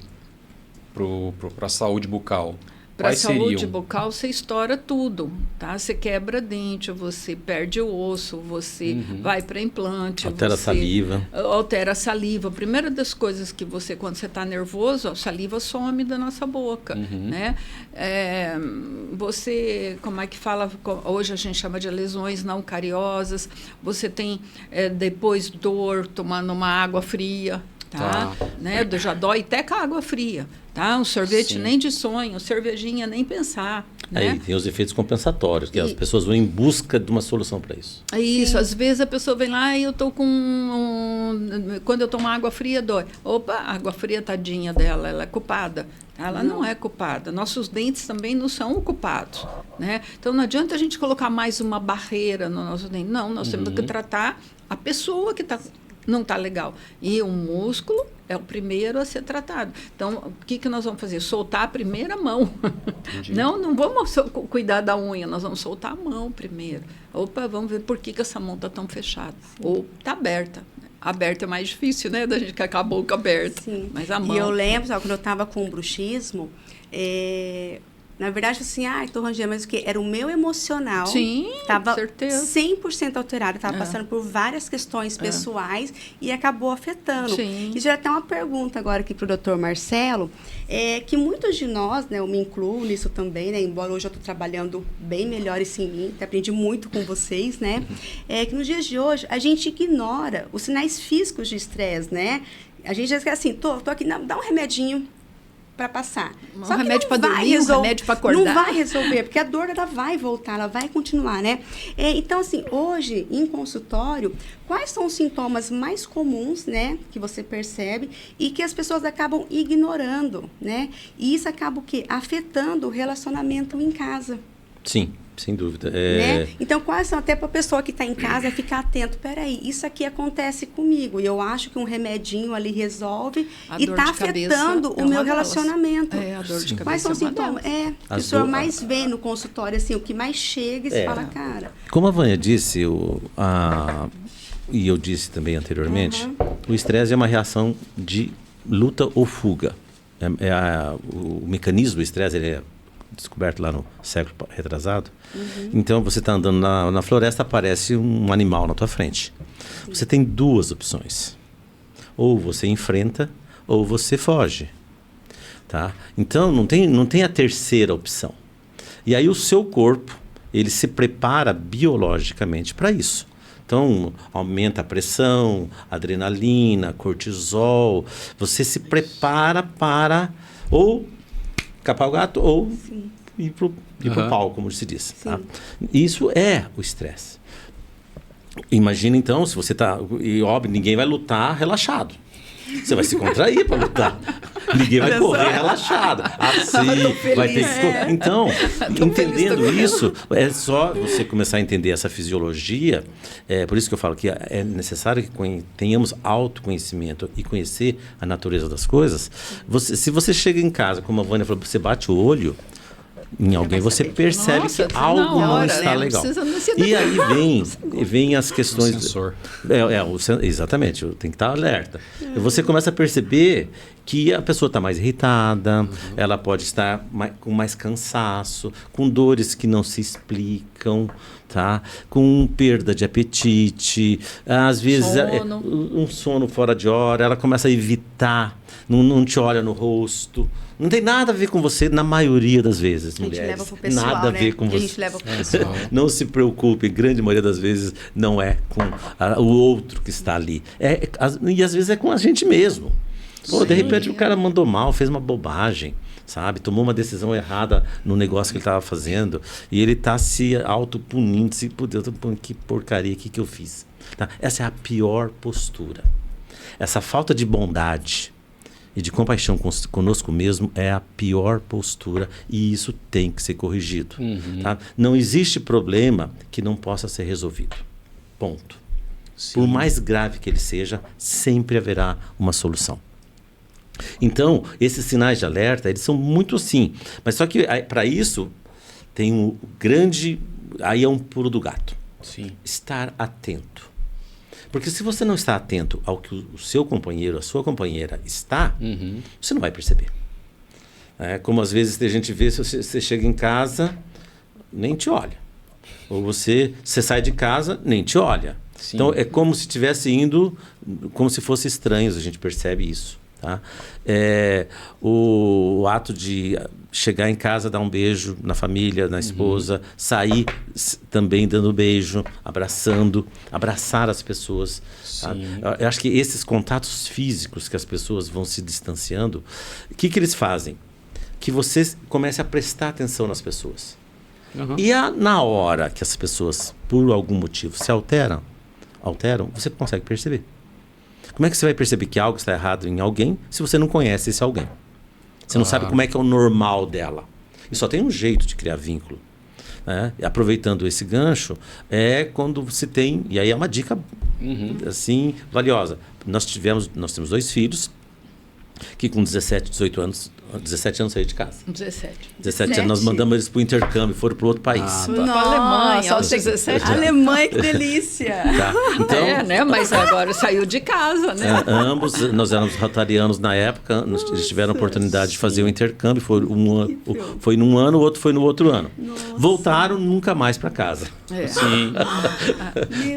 a saúde bucal? Para a Quais saúde seriam? bucal, você estoura tudo, tá? Você quebra dente, você perde o osso, você vai para implante. Altera a saliva. Altera a saliva. A primeira das coisas que você, quando você está nervoso, a saliva some da nossa boca, né? Você, como é que fala? Hoje a gente chama de lesões não cariosas. Você tem, depois, dor tomando uma água fria. Tá? Né? Já dói até com a água fria. Tá? Um sorvete nem de sonho, cervejinha nem pensar. Né? Aí tem os efeitos compensatórios, que as pessoas vão em busca de uma solução para isso. É isso, às vezes a pessoa vem lá e eu tô quando eu tomo água fria, dói. Opa, a água fria, tadinha dela, ela é culpada. Ela não é culpada. Nossos dentes também não são culpados. Né? Então não adianta a gente colocar mais uma barreira no nosso dente. Não, nós temos que tratar a pessoa que não está legal. E o músculo é o primeiro a ser tratado. Então, o que nós vamos fazer? Soltar a primeira mão. Não vamos cuidar da unha, nós vamos soltar a mão primeiro. Opa, vamos ver por que essa mão está tão fechada. Ou está aberta. Aberta é mais difícil, né? Da gente ficar com a boca aberta. Sim. Mas a mão... E eu lembro, sabe, quando eu estava com o bruxismo, na verdade, assim, estou rangendo, mas o quê? Era o meu emocional. Sim, tava certeza. 100% alterado. Estava passando por várias questões pessoais e acabou afetando. Sim. E já tem uma pergunta agora aqui para o Dr. Marcelo, que muitos de nós, né, eu me incluo nisso também, né, embora hoje eu estou trabalhando bem melhor isso em mim, aprendi muito com vocês, né, que nos dias de hoje a gente ignora os sinais físicos de estresse, né? A gente já assim, tô aqui, dá um remedinho para passar. Um remédio para dormir, um remédio para acordar. Não vai resolver, porque a dor ela vai voltar, ela vai continuar, né? Então, assim, hoje, em consultório, quais são os sintomas mais comuns, né, que você percebe e que as pessoas acabam ignorando, né? E isso acaba o quê? Afetando o relacionamento em casa. Sim, sem dúvida. Né? Então, quais são, até para a pessoa que está em casa, ficar atento, peraí, isso aqui acontece comigo, e eu acho que um remedinho ali resolve e está afetando o meu relacionamento. A dor de cabeça. Quais são os sintomas? Que o senhor mais vê no consultório, assim, o que mais chega e se fala, cara... Como a Vânia disse, e eu disse também anteriormente, o estresse é uma reação de luta ou fuga. O mecanismo do estresse, ele é descoberto lá no século retrasado. Então, você está andando na floresta, aparece um animal na tua frente. Você tem duas opções. Ou você enfrenta, ou você foge. Tá? Então, não tem a terceira opção. E aí, o seu corpo, ele se prepara biologicamente para isso. Então, aumenta a pressão, adrenalina, cortisol. Você se prepara para ou capar o gato ou ir pro pau, como se diz. Tá? Isso é o estresse. Imagina, então, se você está... E, óbvio, ninguém vai lutar relaxado. Você vai se contrair para lutar. Ninguém vai correr relaxado. Assim, vai ter que... Então, entendendo isso, é só você começar a entender essa fisiologia. Por isso que eu falo que é necessário que tenhamos autoconhecimento e conhecer a natureza das coisas. Se você chega em casa, como a Vânia falou, você bate o olho, em alguém, você percebe Nossa, que na algo não hora, está né? Não legal. precisa nem ser E aí vem as questões... Sensor. Exatamente, tem que estar alerta. Você começa a perceber que a pessoa está mais irritada, ela pode estar com mais cansaço, com dores que não se explicam, tá? Com perda de apetite, às vezes um sono fora de hora, ela começa a evitar, não te olha no rosto. Não tem nada a ver com você na maioria das vezes, mulheres. A gente leva pro pessoal, nada a né? ver com A você. gente leva pro pessoal. Não se preocupe, grande maioria das vezes não é com o outro que está ali. E às vezes é com a gente mesmo. Pô, de repente o cara mandou mal, fez uma bobagem, sabe? Tomou uma decisão errada no negócio que ele estava fazendo e ele está se autopunindo, que porcaria que eu fiz. Tá? Essa é a pior postura. Essa falta de bondade e de compaixão conosco mesmo é a pior postura e isso tem que ser corrigido. Tá? Não existe problema que não possa ser resolvido. Ponto. Sim. Por mais grave que ele seja, sempre haverá uma solução. Então, esses sinais de alerta, eles são muito assim. Mas só que para isso tem um grande... Aí é um pulo do gato. Sim. Estar atento. Porque se você não está atento ao que o seu companheiro, a sua companheira está, você não vai perceber. Como às vezes a gente vê, se você chega em casa, nem te olha. Ou você sai de casa, nem te olha. Sim. Então é como se estivesse indo, como se fossem estranhos, a gente percebe isso. Tá? O ato de chegar em casa, dar um beijo na família, na esposa, sair também dando beijo, abraçar as pessoas. Tá? Eu acho que esses contatos físicos que as pessoas vão se distanciando, o que eles fazem? Que você comece a prestar atenção nas pessoas. E na hora que as pessoas, por algum motivo, se alteram, você consegue perceber. Como é que você vai perceber que algo está errado em alguém se você não conhece esse alguém? Você não sabe como é que é o normal dela. E só tem um jeito de criar vínculo. Né? E aproveitando esse gancho, é quando você tem... E aí é uma dica assim, valiosa. Nós temos 2 filhos que com 17 anos saíram de casa. 17 anos, nós mandamos eles para o intercâmbio, foram para outro país. Para a Alemanha, aos 17 anos. Alemanha, que delícia! Tá. Então, né? Mas agora saiu de casa, né? Ambos, nós éramos rotarianos na época, eles tiveram a oportunidade de fazer o intercâmbio, foi num ano, o outro foi no outro ano. Voltaram nunca mais para casa. Sim.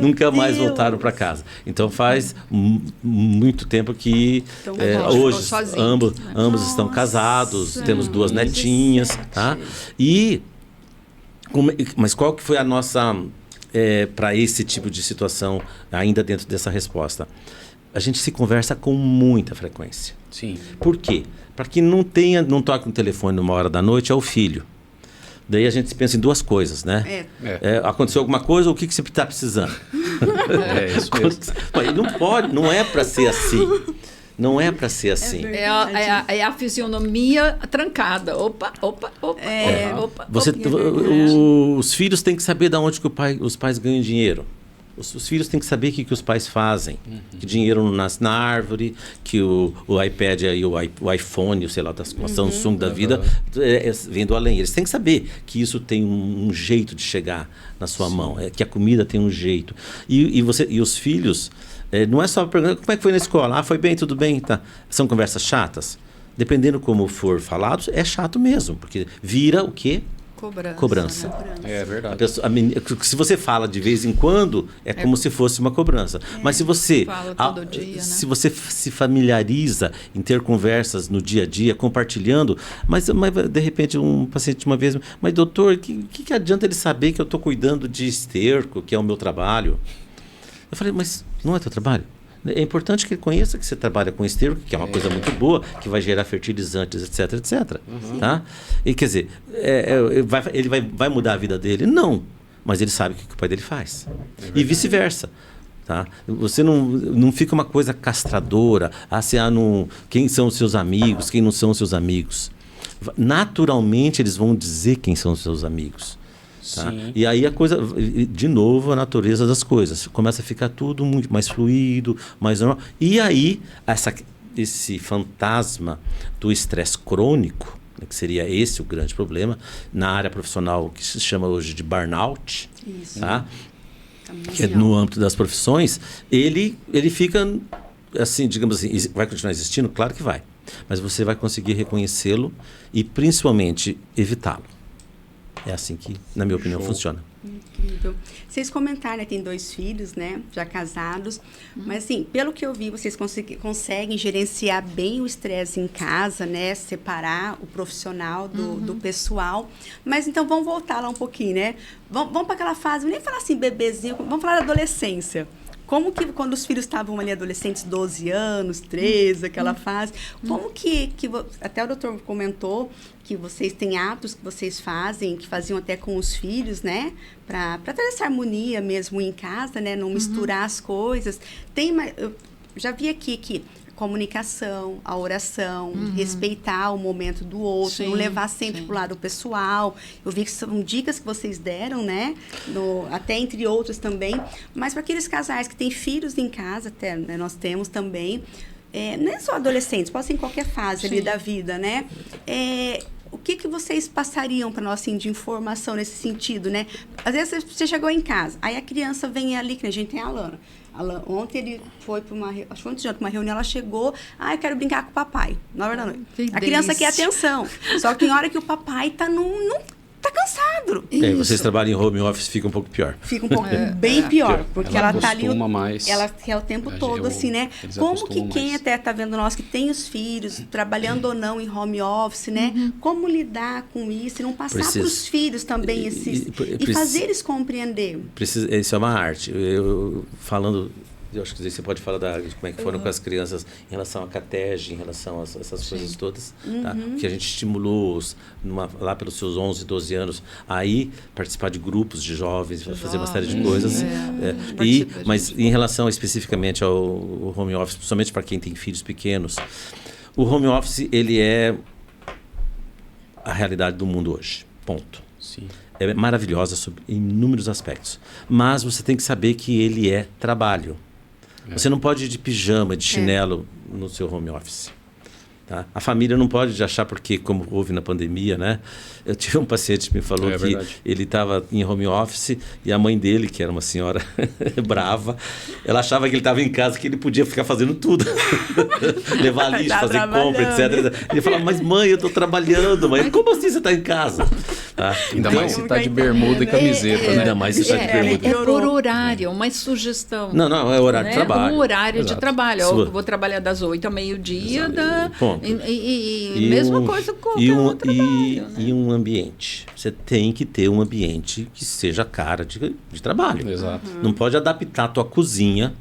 Nunca mais voltaram para casa. Então faz muito tempo que hoje ambos estão casados, temos 2 netinhas, tá? Mas qual que foi a nossa para esse tipo de situação ainda dentro dessa resposta? A gente se conversa com muita frequência. Sim. Por quê? Para que não toque no telefone numa hora da noite, é o filho. Daí a gente pensa em 2 coisas, né? Aconteceu alguma coisa, o que você está precisando? Isso mesmo. Não é para ser assim. Não é para ser assim. É a fisionomia trancada. Opa. Os filhos têm que saber de onde que os pais ganham dinheiro. Os filhos têm que saber o que os pais fazem. Que dinheiro não nasce na árvore, que o iPad e o iPhone, sei lá, a Samsung da vida, vem do além. Eles têm que saber que isso tem um jeito de chegar na sua mão, que a comida tem um jeito. E os filhos, não é só perguntar como é que foi na escola. Foi bem, tudo bem? Tá. São conversas chatas? Dependendo como for falado, é chato mesmo, porque vira o quê? Cobrança. É verdade. Se você fala de vez em quando, é como se fosse uma cobrança. Mas se você fala todo dia, né? Se você se familiariza em ter conversas no dia a dia, compartilhando, mas de repente um paciente uma vez, mas doutor, que adianta ele saber que eu estou cuidando de esterco, que é o meu trabalho? Eu falei, mas não é teu trabalho? É importante que ele conheça que você trabalha com esterco, que é uma coisa muito boa, que vai gerar fertilizantes, etc. Tá? E quer dizer, ele vai mudar a vida dele? Não. Mas ele sabe o que o pai dele faz. E vice-versa. Tá? Você não fica uma coisa castradora, quem são os seus amigos, quem não são os seus amigos. Naturalmente eles vão dizer quem são os seus amigos. Tá? E aí a coisa, de novo, a natureza das coisas começa a ficar tudo muito mais fluido, mais normal. E aí esse fantasma do estresse crônico, né, que seria esse o grande problema, na área profissional que se chama hoje de burnout, Isso. tá? Tá Que é no âmbito das profissões, ele fica, assim, digamos assim, vai continuar existindo? Claro que vai. Mas você vai conseguir reconhecê-lo e, principalmente, evitá-lo. É assim que, na minha opinião, funciona. Incrível. Vocês comentaram, né? Tem 2 filhos, né? Já casados. Mas, assim, pelo que eu vi, vocês conseguem gerenciar bem o estresse em casa, né? Separar o profissional do pessoal. Mas, então, vamos voltar lá um pouquinho, né? Vamos para aquela fase, nem falar assim, bebezinho, vamos falar da adolescência. Como que, quando os filhos estavam ali adolescentes, 12 anos, 13, aquela fase, como que até o doutor comentou que vocês têm hábitos que vocês fazem, que faziam até com os filhos, né? Para ter essa harmonia mesmo em casa, né? Não misturar as coisas. Eu já vi aqui que comunicação, a oração, respeitar o momento do outro, Sim, não levar sempre para o lado pessoal. Eu vi que são dicas que vocês deram, né? Até entre outros também. Mas para aqueles casais que têm filhos em casa, até, né, nós temos também, não é só adolescentes, pode ser em qualquer fase ali da vida, né? O que vocês passariam para nós, assim, de informação nesse sentido, né? Às vezes você chegou em casa, aí a criança vem ali, que a gente tem a Alana. Ontem ele foi para uma reunião, ela chegou, eu quero brincar com o papai, 9 da noite. Que A criança delícia. quer atenção, só que tem hora que o papai tá tá cansado. Vocês trabalham em home office, fica um pouco pior. Fica um pouco bem pior, porque Ela ela tá ali, acostuma mais. ela quer o tempo todo, assim, né? Eles Como que acostumam quem mais. até tá vendo nós, que tem os filhos, trabalhando ou não em home office, né? Como lidar com isso e não passar para os filhos também e fazer eles compreender. Isso é uma arte. Eu acho que você pode falar de como é que foram com as crianças em relação à catege, em relação a essas coisas todas. Tá? Que a gente estimulou lá pelos seus 11, 12 anos aí participar de grupos de jovens, fazer uma série de coisas. Mas em relação especificamente ao home office, principalmente para quem tem filhos pequenos, o home office ele é a realidade do mundo hoje. Ponto. Sim. É maravilhosa em inúmeros aspectos. Mas você tem que saber que ele é trabalho. Você não pode ir de pijama, de chinelo no seu home office. Tá? A família não pode achar, porque como houve na pandemia, né? Eu tive um paciente que me falou que verdade. ele estava em home office e a mãe dele, que era uma senhora brava, ela achava que ele estava em casa, que ele podia ficar fazendo tudo. Levar lixo, fazer compra, etc. Ele falava, mas mãe, eu estou trabalhando. Mas como assim você está em casa? Tá? Ainda mais se tá de bermuda e camiseta, né? Ainda mais se está de bermuda. É por horário, uma sugestão. Não, é horário de trabalho. O horário de Exato. trabalho. Eu vou trabalhar das 8 ao meio-dia. Ponto. E mesma coisa com o trabalho. E um ambiente. Você tem que ter um ambiente que seja a cara de trabalho. Exato. Não pode adaptar a tua cozinha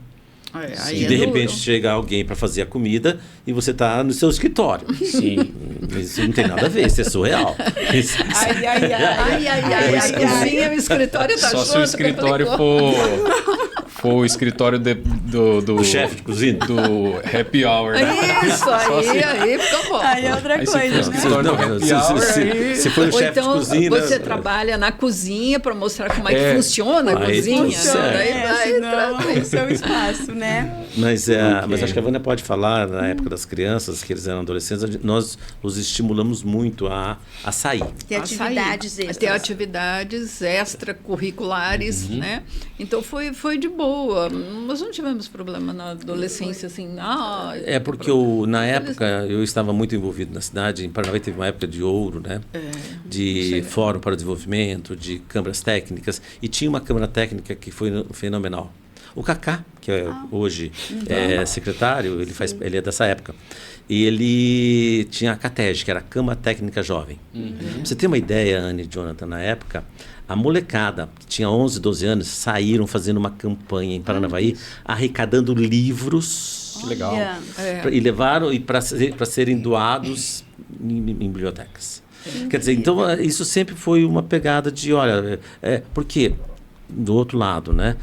Aí e de repente chega alguém para fazer a comida e você está no seu escritório. Sim. Isso não tem nada a ver, isso é surreal. A cozinha, o escritório tá Só se o escritório for o escritório do O chefe de cozinha. do happy hour. Né? Isso, aí fica bom. Aí é outra Aí se coisa, for né? escritório do happy hour, aí... Se for o Ou chefe então de cozinha... você trabalha na cozinha para mostrar como é que funciona a Aí cozinha. funciona. Daí vai Senão, o seu espaço, né? Mas acho que a Vânia pode falar, na época das crianças, que eles eram adolescentes, nós os estimulamos muito a sair. Ter atividades extras. Ter atividades extracurriculares, né? Então foi de boa. Nós não tivemos problema na adolescência, assim. É porque na época eu estava muito envolvido na cidade. Em Paranavaí teve uma época de ouro, né? De Fórum para o Desenvolvimento, de câmaras técnicas. E tinha uma câmara técnica que foi fenomenal. O Cacá, que hoje é secretário, ele é dessa época. E ele tinha a CATEG, que era a Cama Técnica Jovem. Pra você ter uma ideia, Anne e Jonathan, na época, a molecada, que tinha 11, 12 anos, saíram fazendo uma campanha em Paranavaí, arrecadando livros. Que legal. E levaram para serem doados em bibliotecas. Quer dizer, então isso sempre foi uma pegada de, olha, porque do outro lado, né?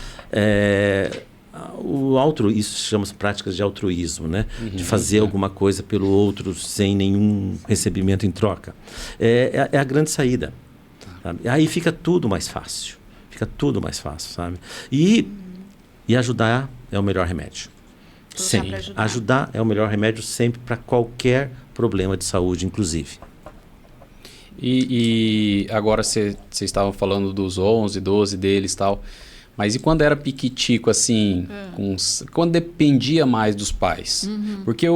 Isso chama práticas de altruísmo, né? De fazer alguma coisa pelo outro sem nenhum recebimento em troca. É a grande saída. Sabe? Aí fica tudo mais fácil. Sabe? E ajudar é o melhor remédio. Sempre. Ajudar é o melhor remédio sempre para qualquer problema de saúde, inclusive. E agora vocês estavam falando dos 11, 12 deles e tal. Mas e quando era piquitico, assim, quando dependia mais dos pais? Porque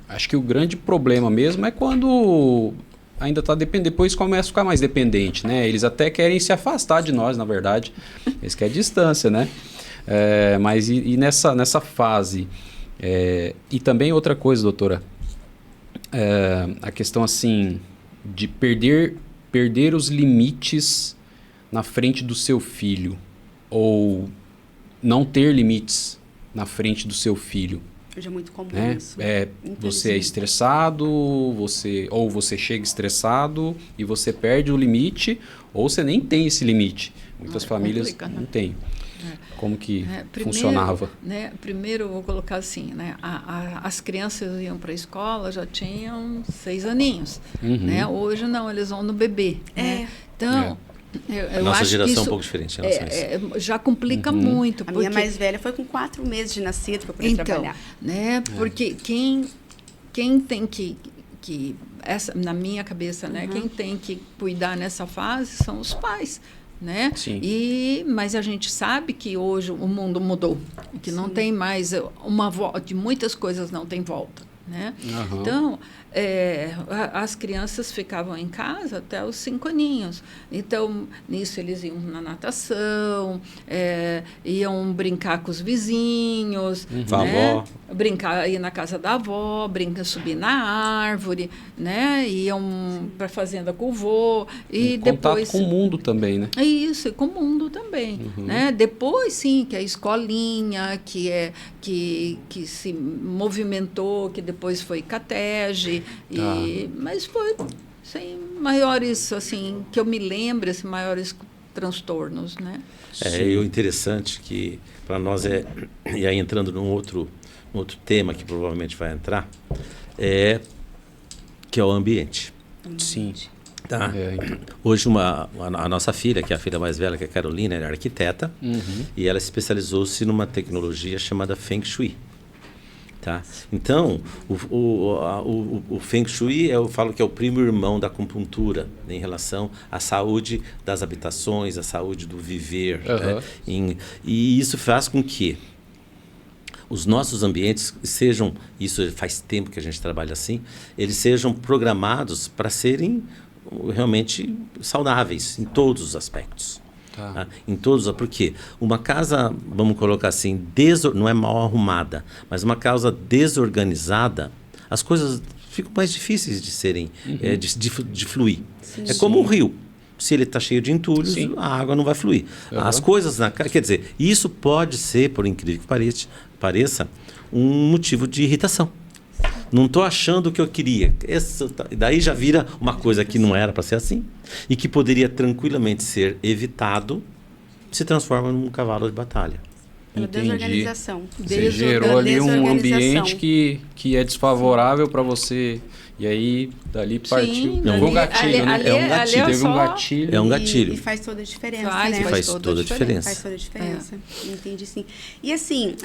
acho que o grande problema mesmo é quando ainda está dependendo, depois começa a ficar mais dependente, né? Eles até querem se afastar de nós, na verdade. Eles querem distância, né? Mas nessa fase... e também outra coisa, doutora, a questão, assim, de perder os limites na frente do seu filho, ou não ter limites na frente do seu filho. Hoje é muito comum isso. Você é estressado, ou você chega estressado e você perde o limite, ou você nem tem esse limite. Muitas famílias não têm. Como que funcionava? Primeiro, eu vou colocar assim, né? As crianças iam para a escola, já tinham 6 aninhos. Né? Hoje não, eles vão no bebê. Né? Então... Eu Nossa acho geração que isso é um pouco diferente em relação a isso. Já complica muito. A minha mais velha foi com 4 meses de nascido para poder trabalhar. Né? Porque quem tem que na minha cabeça, né? Quem tem que cuidar nessa fase são os pais. Né? Sim. Mas a gente sabe que hoje o mundo mudou, que não tem mais de muitas coisas não tem volta. Né? Então, as crianças ficavam em casa até os 5 aninhos. Então, nisso eles iam na natação, iam brincar com os vizinhos, né? Ir na casa da avó, subir na árvore, né? Iam para a fazenda com o vô. E depois contato com o mundo também, né? Isso, e com o mundo também. Né? Depois, sim, que a escolinha, que se movimentou, que depois foi catege, mas foi sem maiores, assim, que eu me lembre, assim, maiores transtornos, né? E o interessante que para nós e aí entrando num outro tema que provavelmente vai entrar, que é o ambiente. Sim. Tá? Hoje a nossa filha, que é a filha mais velha, que é a Carolina, ela é arquiteta, e ela especializou-se numa tecnologia chamada Feng Shui. Tá? Então, o Feng Shui, eu falo que é o primo irmão da acupuntura, né, em relação à saúde das habitações, à saúde do viver. Né? E isso faz com que os nossos ambientes sejam, isso faz tempo que a gente trabalha assim, eles sejam programados para serem realmente saudáveis em todos os aspectos. Tá? Em todos, porque uma casa, vamos colocar assim, não é mal arrumada, mas uma casa desorganizada, as coisas ficam mais difíceis de serem, de fluir. Sim. É como um rio. Se ele está cheio de entulhos, a água não vai fluir. As coisas quer dizer, isso pode ser, por incrível que pareça, um motivo de irritação. Não estou achando o que eu queria. Daí já vira uma coisa que não era para ser assim e que poderia tranquilamente ser evitado, se transforma num cavalo de batalha. Desorganização. Você gerou ali um ambiente que é desfavorável para você. E aí, dali partiu. Foi um gatilho, né? É um gatilho. Teve um gatilho. É um gatilho. E faz toda a diferença, né? Faz toda a diferença. Faz toda a diferença. Entendi, sim. E assim,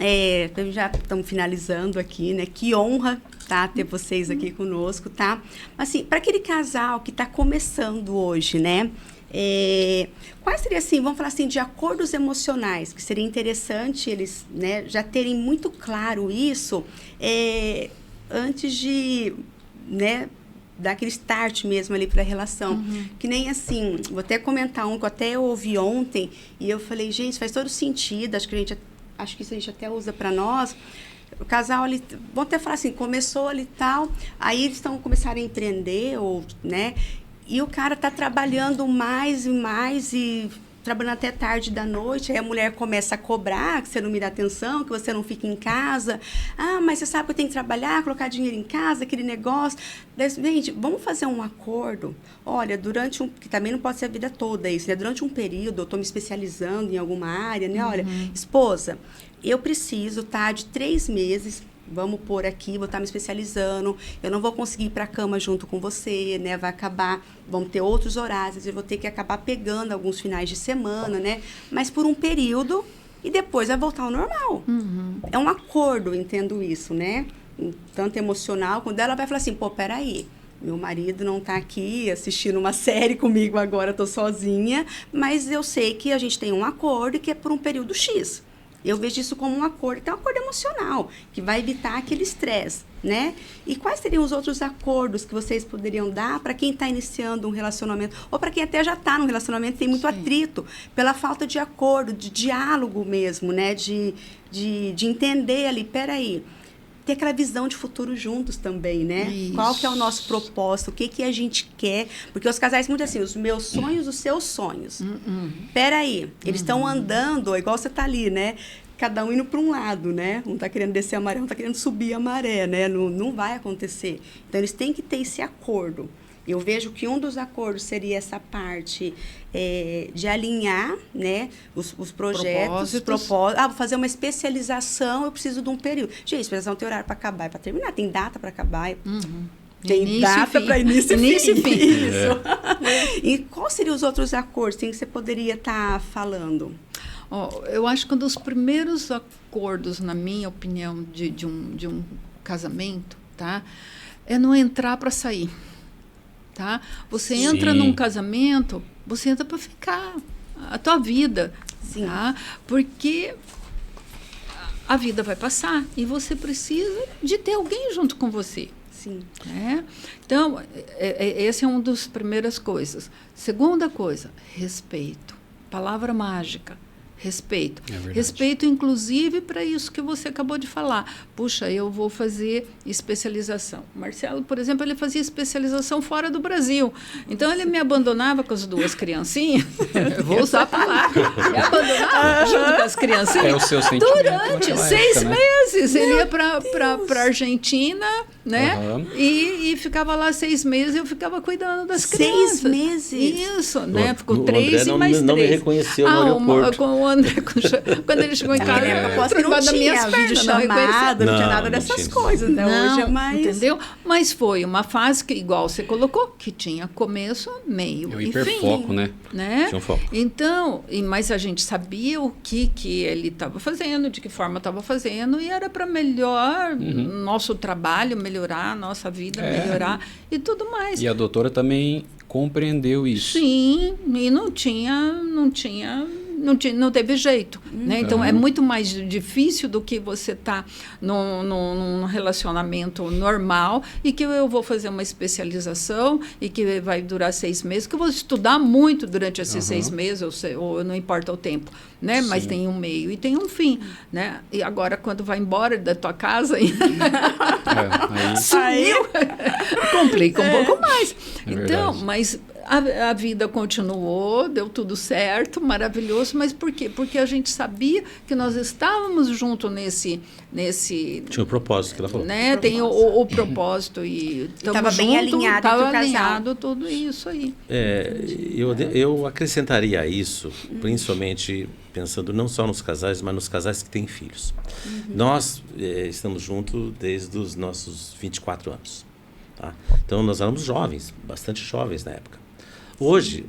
já estamos finalizando aqui, né? Que honra, tá? Ter vocês aqui conosco, tá? Assim, para aquele casal que está começando hoje, né? Quais seriam, assim, vamos falar assim, de acordos emocionais, que seria interessante eles, né, já terem muito claro isso antes de, né, dar aquele start mesmo ali para a relação. Que nem assim, vou até comentar um que eu até ouvi ontem e eu falei, gente, faz todo sentido, acho que isso a gente até usa para nós. O casal ali, vamos até falar assim, começou ali e tal, aí eles começaram a empreender, ou, né, e o cara tá trabalhando mais e mais e trabalhando até tarde da noite, aí a mulher começa a cobrar, que você não me dá atenção, que você não fica em casa. Mas você sabe que eu tenho que trabalhar, colocar dinheiro em casa, aquele negócio. Gente, vamos fazer um acordo. Olha, que também não pode ser a vida toda isso, né? Durante um período, eu estou me especializando em alguma área, né? Olha, esposa, eu preciso, de 3 meses... Vamos pôr aqui, vou estar me especializando, eu não vou conseguir ir para a cama junto com você, né? Vai acabar, vamos ter outros horários, eu vou ter que acabar pegando alguns finais de semana, né? Mas por um período e depois vai voltar ao normal. É um acordo, entendo isso, né? Tanto emocional, quando ela vai falar assim, peraí, Meu marido não está aqui assistindo uma série comigo agora, estou sozinha, mas eu sei que a gente tem um acordo e que é por um período X. Eu vejo isso como um acordo, que é um acordo emocional, que vai evitar aquele estresse, né? E quais seriam os outros acordos que vocês poderiam dar para quem está iniciando um relacionamento, ou para quem até já está num relacionamento e tem muito atrito, pela falta de acordo, de diálogo mesmo, né? De entender ali, peraí, ter aquela visão de futuro juntos também, né? Isso. Qual que é o nosso propósito, o que a gente quer, porque os casais muito assim, os meus sonhos, os seus sonhos. Peraí, eles estão andando, igual você tá ali, né? Cada um indo para um lado, né? Um tá querendo descer a maré, um tá querendo subir a maré, né? Não vai acontecer. Então, eles têm que ter esse acordo. Eu vejo que um dos acordos seria essa parte de alinhar, né, os projetos, os propósitos. Vou fazer uma especialização, eu preciso de um período. Gente, especialização tem horário para acabar e para terminar, tem data para acabar. Tem Início data para início e fim. Isso. E quais seriam os outros acordos que você poderia estar falando? Eu acho que um dos primeiros acordos, na minha opinião, de um casamento, tá, é não entrar para sair. Tá? Você entra num casamento, você entra para ficar a tua vida. Sim. Tá? Porque a vida vai passar e você precisa de ter alguém junto com você. Sim. Né? Então, essa é uma das primeiras coisas. Segunda coisa, respeito. Palavra mágica. Respeito. Respeito, inclusive, para isso que você acabou de falar. Puxa, eu vou fazer especialização. Marcelo, por exemplo, ele fazia especialização fora do Brasil. Então, ele me abandonava com as 2 criancinhas. Eu vou usar a palavra. Me abandonava junto com as criancinhas. É o seu sentimento. Durante 6 meses. Ele ia para a Argentina, né? E ficava lá 6 meses e eu ficava cuidando das crianças. 6 meses? Isso, né? Ficou 3 e mais 3. Não me reconheceu no aeroporto. O André, quando ele chegou em casa, não tinha videochamada, não tinha nada dessas coisas, né? Não, hoje é mais... Entendeu? Mas foi uma fase que, igual você colocou, que tinha começo, meio e hiperfoco, fim. né? Tinha um foco. Então, mas a gente sabia o que ele estava fazendo, de que forma estava fazendo, e era para melhor nosso trabalho, melhorar a nossa vida, melhorar e tudo mais. E a doutora também compreendeu isso. Sim, e não teve jeito, né? Então, é muito mais difícil do que você tá num relacionamento normal e que eu vou fazer uma especialização e que vai durar 6 meses, que eu vou estudar muito durante esses 6 meses, ou não importa o tempo, né? Mas tem um meio e tem um fim, né? E agora, quando vai embora da tua casa, sumiu, complica um pouco mais. Então, mas... A vida continuou, deu tudo certo, maravilhoso, mas por quê? Porque a gente sabia que nós estávamos juntos nesse... Tinha o propósito que ela falou. Né? Tem o propósito e estava bem alinhado entre o casal. Alinhado tudo isso aí. Eu acrescentaria a isso, principalmente pensando não só nos casais, mas nos casais que têm filhos. Nós estamos juntos desde os nossos 24 anos. Tá? Então, nós éramos jovens, bastante jovens na época. Hoje,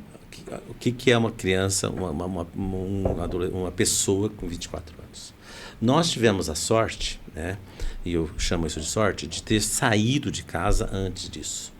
o que é uma criança, uma pessoa com 24 anos? Nós tivemos a sorte, né, e eu chamo isso de sorte, de ter saído de casa antes disso.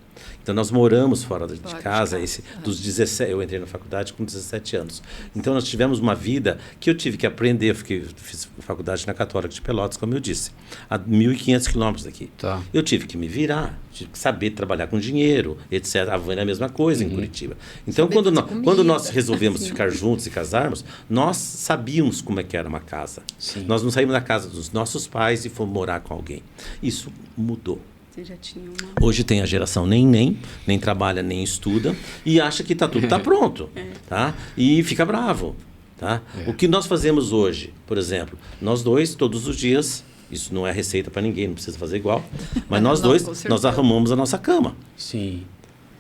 Então, nós moramos fora de casa, dos 17, eu entrei na faculdade com 17 anos. Então, nós tivemos uma vida que eu tive que aprender, fiz faculdade na Católica de Pelotas, como eu disse, a 1.500 quilômetros daqui. Tá. Eu tive que me virar, tive que saber trabalhar com dinheiro, etc. A Vânia é a mesma coisa em Curitiba. Então, quando nós resolvemos ficar juntos e casarmos, nós sabíamos como é que era uma casa. Sim. Nós não saímos da casa dos nossos pais e fomos morar com alguém. Isso mudou. Você já tinha Hoje tem a geração nem trabalha, nem estuda e acha que tudo está pronto, tá? E fica bravo, tá? O que nós fazemos hoje, por exemplo, nós 2 todos os dias, isso não é receita para ninguém, não precisa fazer igual, mas nós 2 nós arrumamos a nossa cama. Sim.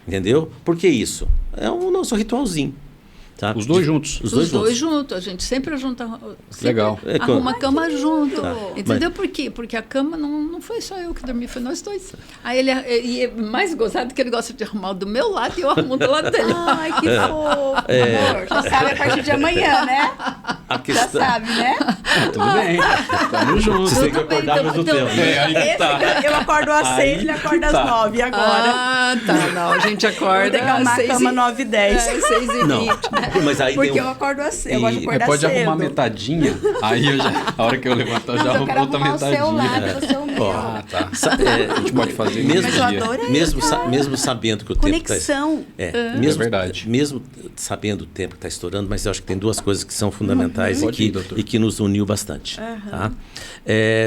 Entendeu? Por que isso? É o nosso ritualzinho. Tá? Os 2 juntos. Os dois juntos. A gente sempre Legal. Arruma a cama junto. Tá. Entendeu por quê? Porque a cama não foi só eu que dormi, foi nós 2. Aí ele é mais gozado que ele gosta de arrumar do meu lado e eu arrumo do lado dele. Ai, que fofo. Amor, já sabe a partir de amanhã, né? A Já questão... sabe, né? Tudo bem. Tamo junto. Vocês têm que acordar ao mesmo tempo. É, aí que tá. Eu acordo às Aí 6, ele acorda que às tá. 9. E agora? Ah, tá. Não, a gente acorda Eu vou ter que arrumar a cama 9h10. 6h20. Não, mas aí Porque tem eu acordo às 6. E- Eu gosto de Mas acordar pode cedo. arrumar metadinha, aí eu já, a hora que eu levantar, eu já Mas eu arrumo quero outra arrumar o seu metadinha. lado, o seu meu. Ah, tá. a A gente pode fazer mesmo, Mas eu adoro mesmo sabendo que o tempo está... Conexão. mesmo, verdade. Mesmo sabendo o tempo que está estourando, mas eu acho que tem duas coisas que são fundamentais Pode ir, doutor. e que nos uniu bastante. Tá?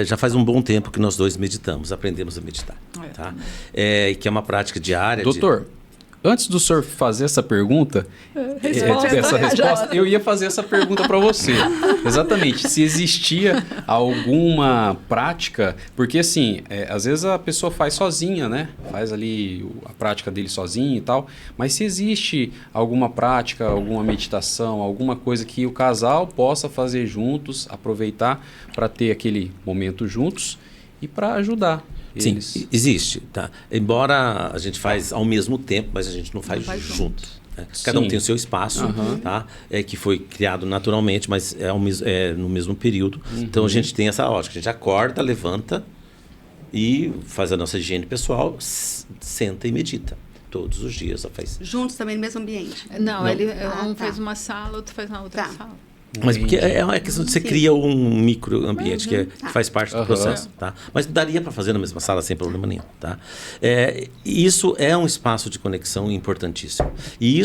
Já faz um bom tempo que nós dois meditamos, aprendemos a meditar. Tá? E que é uma prática diária. Doutor, antes do senhor fazer essa pergunta, essa resposta, eu ia fazer essa pergunta para você. Exatamente, se existia alguma prática, porque assim, às vezes a pessoa faz sozinha, né? Faz ali a prática dele sozinho e tal, mas se existe alguma prática, alguma meditação, alguma coisa que o casal possa fazer juntos, aproveitar para ter aquele momento juntos e para ajudar. Sim, Eles. existe, tá? Embora a gente faz ao mesmo tempo, mas a gente não faz junto. Né? Cada um Sim. tem o seu espaço, tá? Que foi criado naturalmente, mas no mesmo período. Então a gente tem essa lógica. A gente acorda, levanta e faz a nossa higiene pessoal, senta e medita. Todos os dias. Faz. Juntos também no mesmo ambiente. Não, um tá. faz uma sala, outro faz na outra Tá. sala. Mas porque é uma questão de você cria um microambiente que Tá. faz parte do processo, tá? Mas daria para fazer na mesma sala sem problema nenhum, tá? Isso é um espaço de conexão importantíssimo. E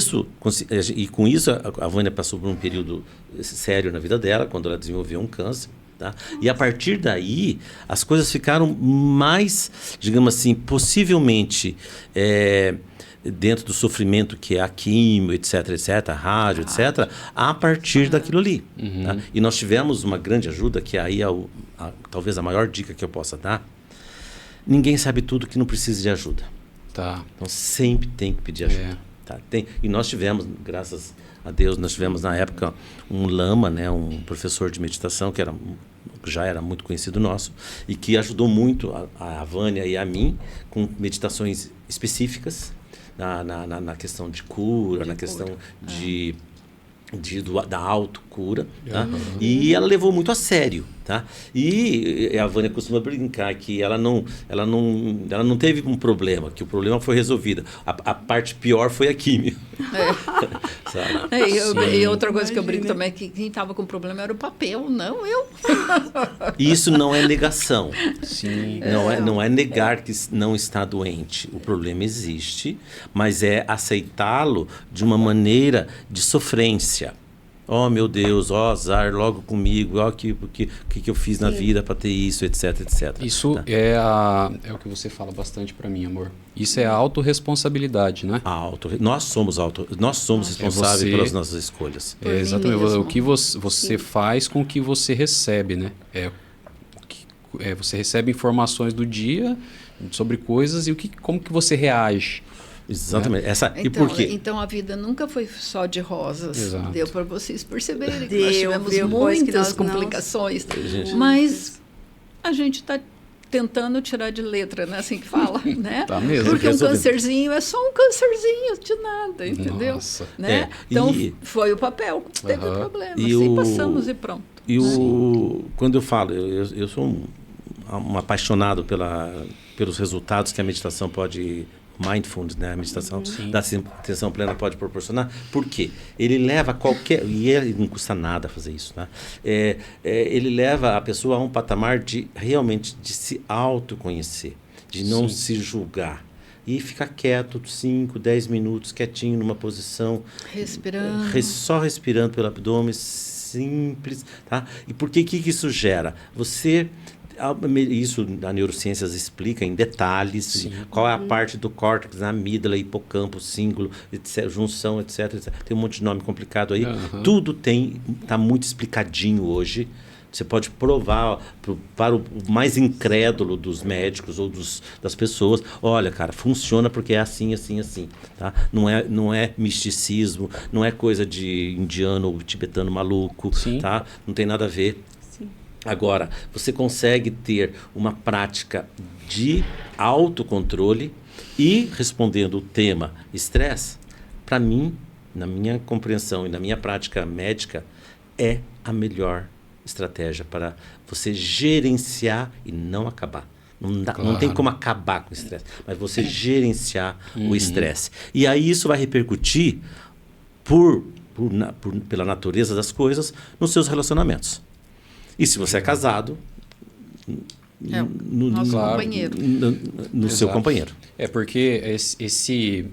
com isso a Vânia passou por um período sério na vida dela, quando ela desenvolveu um câncer. Tá? E a partir daí, as coisas ficaram mais, digamos assim, possivelmente dentro do sofrimento que é a quimio, etc, a rádio, etc, a partir daquilo ali. Tá? E nós tivemos uma grande ajuda, que aí talvez a maior dica que eu possa dar. Ninguém sabe tudo que não precisa de ajuda. Tá. Então sempre tem que pedir ajuda. Tá? E nós tivemos, graças a Deus, nós tivemos na época um lama, né, um professor de meditação que já era muito conhecido nosso e que ajudou muito a Vânia e a mim com meditações específicas na questão de cura, na questão da autocura, tá? E ela levou muito a sério, tá? E a Vânia costuma brincar que ela não teve um problema, que o problema foi resolvido. A parte pior foi a químio. Sabe? E outra coisa que eu brinco também é que quem estava com problema era o papel, não eu. Isso não é negação. Sim. Não é negar que não está doente. O problema existe, mas é aceitá-lo de uma maneira de sofrência. Oh, meu Deus, azar logo comigo, o que eu fiz na vida para ter isso, etc. Isso tá? é o que você fala bastante para mim, amor. Isso é a autorresponsabilidade, né? Nós somos responsáveis pelas nossas escolhas. Exatamente. mesmo. O que você faz com o que você recebe, né? Você recebe informações do dia sobre coisas e como que você reage. Exatamente. E Então, por quê? então a vida nunca foi só de rosas. Exato. Deu para vocês perceberem que nós tivemos viu, coisa que muitas nós não- complicações. Gente. Mas a gente está tentando tirar de letra, né? Assim que fala, né? Tá mesmo. Porque um Resolvendo. câncerzinho é só um câncerzinho de nada, entendeu? Nossa. Né? Então, E- foi o papel que teve o problema. E Assim, o- passamos e pronto. Quando eu falo, eu sou um apaixonado pelos resultados que a meditação pode... Mindfulness, né? A meditação da atenção plena pode proporcionar. Por quê? Ele leva e não custa nada fazer isso, tá? Ele leva a pessoa a um patamar de realmente de se autoconhecer, de não se julgar. E ficar quieto 5, 10 minutos, quietinho numa posição. Respirando. Só respirando pelo abdômen, simples, tá? E por que isso gera? Isso a neurociências explica em detalhes qual é a parte do córtex, a amígdala, hipocampo, cíngulo, etc, junção, etc. Tem um monte de nome complicado aí. Tudo está muito explicadinho hoje. Você pode provar para o mais incrédulo dos médicos ou das pessoas. Olha, cara, funciona porque é assim, assim, assim. Tá? Não é misticismo, não é coisa de indiano ou tibetano maluco. Tá? Não tem nada a ver. Agora, você consegue ter uma prática de autocontrole e, respondendo o tema estresse, para mim, na minha compreensão e na minha prática médica, é a melhor estratégia para você gerenciar e não acabar. Não tem como acabar com o estresse, mas você gerenciar o estresse. E aí isso vai repercutir pela natureza das coisas nos seus relacionamentos. E se você é casado, nosso companheiro. No seu companheiro. É porque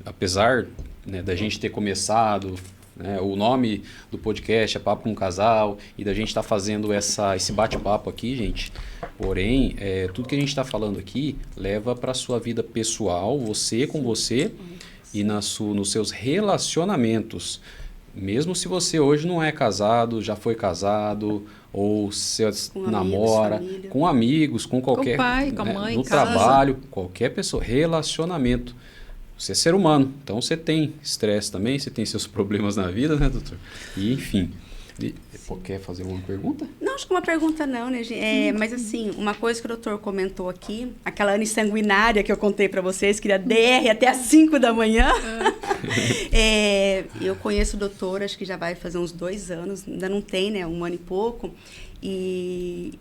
apesar, né, da gente ter começado, né, o nome do podcast é Papo com Casal, e da gente estar fazendo esse bate-papo aqui, gente, porém, tudo que a gente está falando aqui leva para a sua vida pessoal, você com você, e nos seus relacionamentos. Mesmo se você hoje não é casado, já foi casado, ou se namora, com amigos, com qualquer... Com o pai, com a mãe, no trabalho, qualquer pessoa. Relacionamento. Você é ser humano, então você tem estresse também, você tem seus problemas na vida, né, doutor? E, enfim... Quer fazer uma pergunta? Não, acho que uma pergunta não, né, gente? Mas assim, uma coisa que o doutor comentou aqui, aquela Anne sanguinária que eu contei para vocês, que era DR até às 5 da manhã. Eu conheço o doutor, acho que já vai fazer uns 2 anos, ainda não tem, né, 1 ano e pouco. E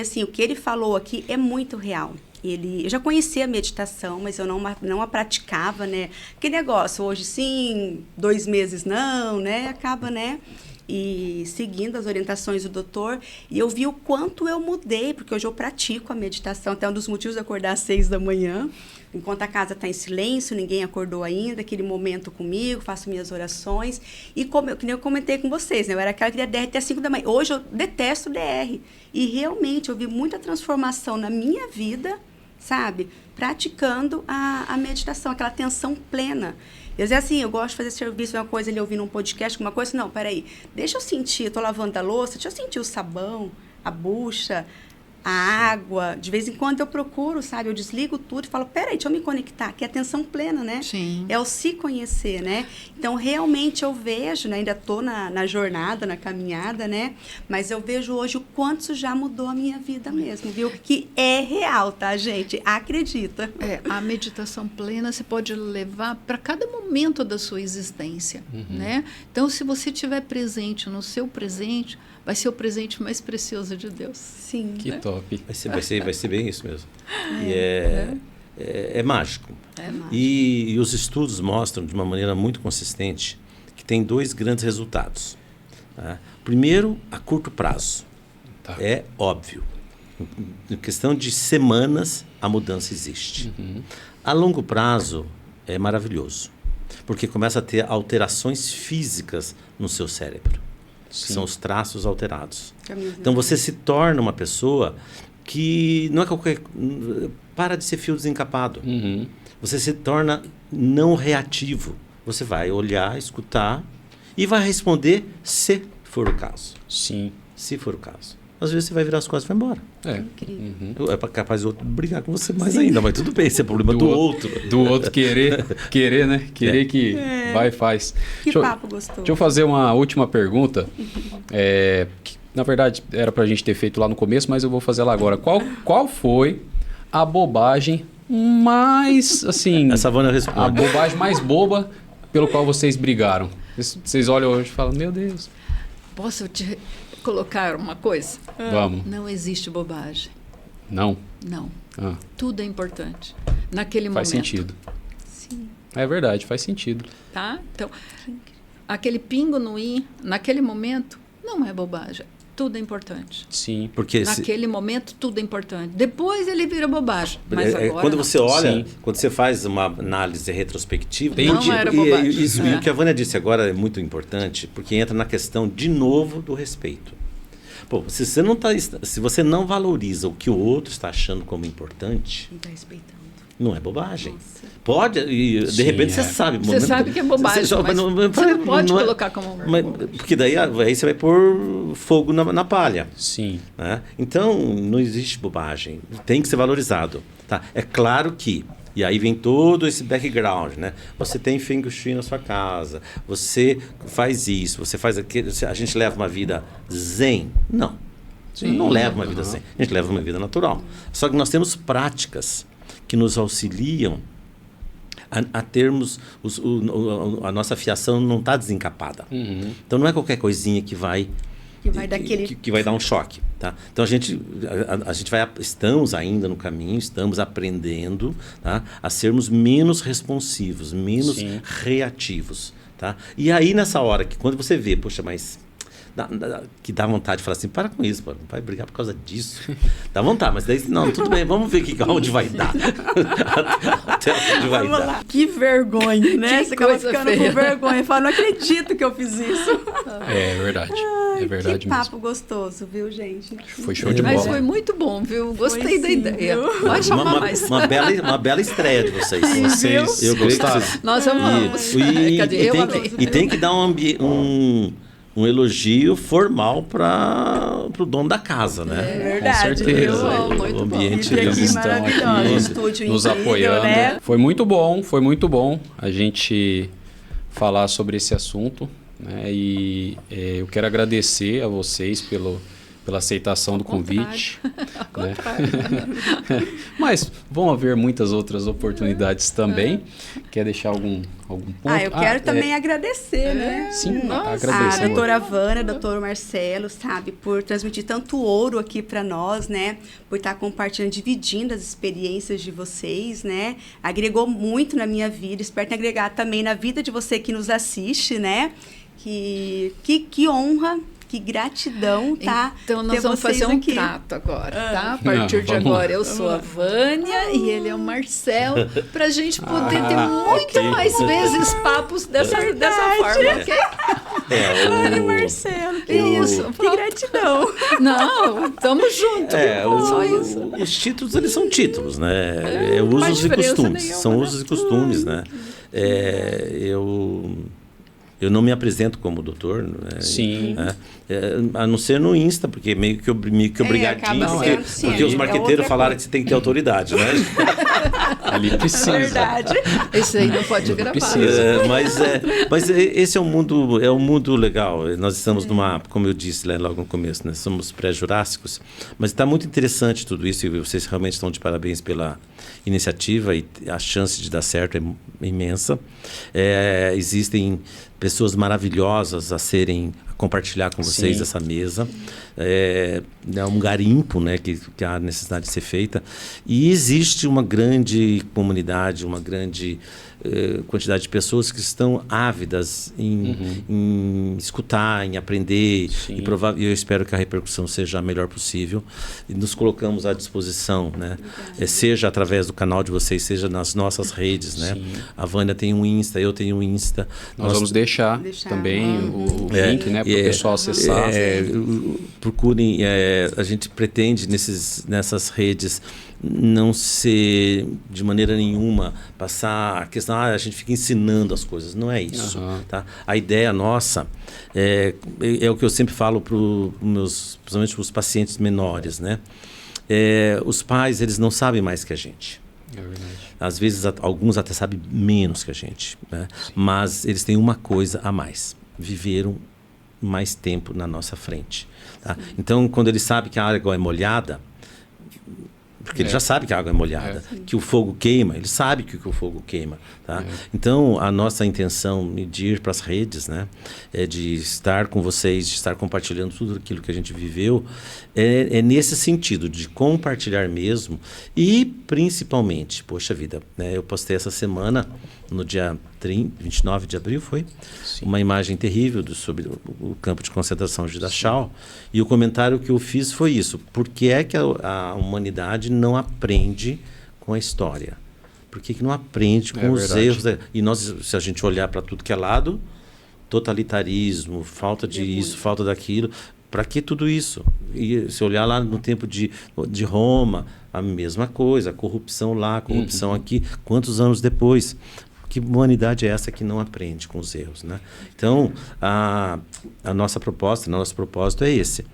assim, o que ele falou aqui é muito real. Eu já conhecia a meditação, mas eu não a praticava, né? Que negócio, hoje sim, 2 meses não, né? Acaba, né? E seguindo as orientações do doutor, e eu vi o quanto eu mudei, porque hoje eu pratico a meditação, até um dos motivos de acordar às 6 da manhã, enquanto a casa está em silêncio, ninguém acordou ainda, aquele momento comigo, faço minhas orações, e que nem eu comentei com vocês, né? Eu era aquela que queria DR até 5 da manhã, hoje eu detesto DR, e realmente eu vi muita transformação na minha vida, sabe? Praticando a meditação, aquela atenção plena. Eu dizia assim, eu gosto de fazer serviço, uma coisa ali ouvindo um podcast, uma coisa, não, peraí, deixa eu sentir, eu tô lavando a louça, deixa eu sentir o sabão, a bucha, a água. De vez em quando eu procuro, sabe, eu desligo tudo e falo, peraí, deixa eu me conectar, que é atenção plena, né? Sim. É o se conhecer, né? Então, realmente eu vejo, né, ainda tô na jornada, na caminhada, né? Mas eu vejo hoje o quanto isso já mudou a minha vida mesmo, viu? Que é real, tá, gente? Acredita. A meditação plena você pode levar para cada momento da sua existência, né? Então, se você estiver presente no seu presente, vai ser o presente mais precioso de Deus. Sim. Que top. Vai ser bem isso mesmo. É mágico. É mágico. E os estudos mostram de uma maneira muito consistente que tem 2 grandes resultados. Tá? Primeiro, a curto prazo. Tá. É óbvio. Em questão de semanas, a mudança existe. A longo prazo, é maravilhoso. Porque começa a ter alterações físicas no seu cérebro. Que são os traços alterados. Então você se torna uma pessoa que não é qualquer... Para de ser fio desencapado. Você se torna não reativo. Você vai olhar, escutar e vai responder se for o caso. Sim. Se for o caso. Às vezes você vai virar as costas e vai embora. Incrível. É capaz de outro brigar com você mais ainda, mas tudo bem, esse é problema do outro. Do outro querer, né? Querer que vai e faz. Que papo gostoso. Deixa eu fazer uma última pergunta. Que, na verdade, era pra gente ter feito lá no começo, mas eu vou fazer ela agora. Qual foi a bobagem mais, assim... Essa Vânia responde. A bobagem mais boba pelo qual vocês brigaram? Vocês olham hoje e falam, meu Deus. Posso te colocar uma coisa? Vamos. Não existe bobagem. Não? Não. Ah, Tudo é importante. Naquele faz momento. sentido. Sim. É verdade, faz sentido. Tá? Então, aquele pingo no i, naquele momento, não é bobagem. Tudo é importante. Sim. Porque Naquele momento, tudo é importante. Depois ele vira bobagem. Mas agora quando não. você olha, Sim. quando você faz uma análise retrospectiva... Não era bobagem. E o que a Vânia disse agora é muito importante, porque entra na questão, de novo, do respeito. Pô, se você não valoriza o que o outro está achando como importante, Não está respeitando. não é bobagem. Nossa. Pode, e de Sim, repente você é. sabe. Você sabe que é bobagem, Você mas você não pode colocar como porque daí você vai pôr fogo na palha. Sim. Né? Então, não existe bobagem. Tem que ser valorizado. Tá? É claro que, e aí vem todo esse background, né? Você tem Feng Shui na sua casa, você faz isso, você faz aquilo, a gente leva uma vida zen? Não. Sim. Não leva uma vida zen. A gente leva uma vida natural. Só que nós temos práticas que nos auxiliam a termos a nossa fiação não está desencapada. Então não é qualquer coisinha que vai Que vai dar aquele... que vai dar um choque, tá? Então a gente estamos ainda no caminho, estamos aprendendo, tá? A sermos menos responsivos, menos reativos, tá? E aí nessa hora que quando você vê, poxa, mas que dá vontade de falar assim, para com isso, pô, não vai brigar por causa disso. Dá vontade, mas daí, não, tudo bem, vamos ver onde vai dar. Até onde vai Vamos dar. lá. Que vergonha, né? Que Você acaba coisa ficando feia. com vergonha. Fala, não acredito que eu fiz isso. É verdade. É verdade Que mesmo. papo gostoso, viu, gente? Foi show de Mas bola. foi muito bom, viu? Gostei da sim, ideia. viu? Pode chamar mais. Uma bela estreia de vocês. Vocês Eu creio que gostaram? vocês... Nós amamos. Quer dizer, eu amei. E tem que dar um elogio formal para o dono da casa, né? É verdade. Com certeza. viu? Muito O bom. ambiente Equipe Eles aqui estão maravilhosa, aqui estúdio nos incrível, apoiando. né? Foi muito bom a gente falar sobre esse assunto, né? E eu quero agradecer a vocês pela aceitação do convite. Né? Mas vão haver muitas outras oportunidades também. Quer deixar algum ponto? Eu quero também agradecer, né? Sim, A agradeço. doutora Vânia, doutor Marcelo, sabe, por transmitir tanto ouro aqui para nós, né? Por estar compartilhando, dividindo as experiências de vocês, né? Agregou muito na minha vida, espero ter agregado também na vida de você que nos assiste, né? Que honra, que gratidão, tá? Então nós ter vamos vocês fazer um aqui. trato agora, tá? A partir de vamos agora lá. eu sou a Vânia e ele é o Marcelo, pra gente poder ter muito mais vezes papos dessa forma, ok? Ai, Marcelo, que Isso, que pronto. gratidão. Não, tamo junto. Só isso. Os títulos, eles são títulos, né? Usos faz e diferença costumes. nenhuma, São né? usos e costumes, né? Eu não me apresento como doutor, né? Sim. A não ser no Insta, porque meio que obrigadinho, acaba porque, sendo, sim, porque os é marqueteiros outra falaram coisa. que você tem que ter autoridade, né? Ali precisa. Verdade. Esse aí não pode gravar. precisa. Mas esse é um mundo legal. Nós estamos numa, como eu disse logo no começo, né? Somos pré-jurássicos, mas está muito interessante tudo isso e vocês realmente estão de parabéns pela iniciativa e a chance de dar certo é imensa. Existem pessoas maravilhosas a compartilhar com vocês Sim. essa mesa. É um garimpo, né, que há necessidade de ser feita. E existe uma grande comunidade, uma grande quantidade de pessoas que estão ávidas em escutar, em aprender. Sim. E eu espero que a repercussão seja a melhor possível. E nos colocamos à disposição, né? Seja através do canal de vocês, seja nas nossas redes, né? Sim. A Vânia tem um Insta, eu tenho um Insta. Nós vamos deixar também o link, né, para o pessoal acessar. Procurem, a gente pretende nessas redes não ser de maneira nenhuma passar a questão, a gente fica ensinando as coisas, não é isso. Tá? A ideia nossa é o que eu sempre falo principalmente para os pacientes menores, né? Os pais, eles não sabem mais que a gente. É verdade. Às vezes, alguns até sabem menos que a gente, né? Mas eles têm uma coisa a mais: viveram mais tempo na nossa frente. Tá? Então, quando ele sabe que a água é molhada, porque ele já sabe que a água é molhada, que o fogo queima, ele sabe que o fogo queima. Tá? Então, a nossa intenção de ir para as redes, né, é de estar com vocês, de estar compartilhando tudo aquilo que a gente viveu, é nesse sentido, de compartilhar mesmo e, principalmente, poxa vida, né, eu postei essa semana, no dia 29 de abril, foi? Sim. Uma imagem terrível sobre o campo de concentração de Dachau, e o comentário que eu fiz foi isso: por que é que a humanidade não aprende com a história? Por que não aprende com os erros? E nós, se a gente olhar para tudo que é lado, totalitarismo, falta de isso, falta daquilo, para que tudo isso? E se olhar lá no tempo de Roma, a mesma coisa, a corrupção lá, a corrupção aqui, quantos anos depois? Que humanidade é essa que não aprende com os erros, né? Então, a nossa proposta, nosso propósito é esse: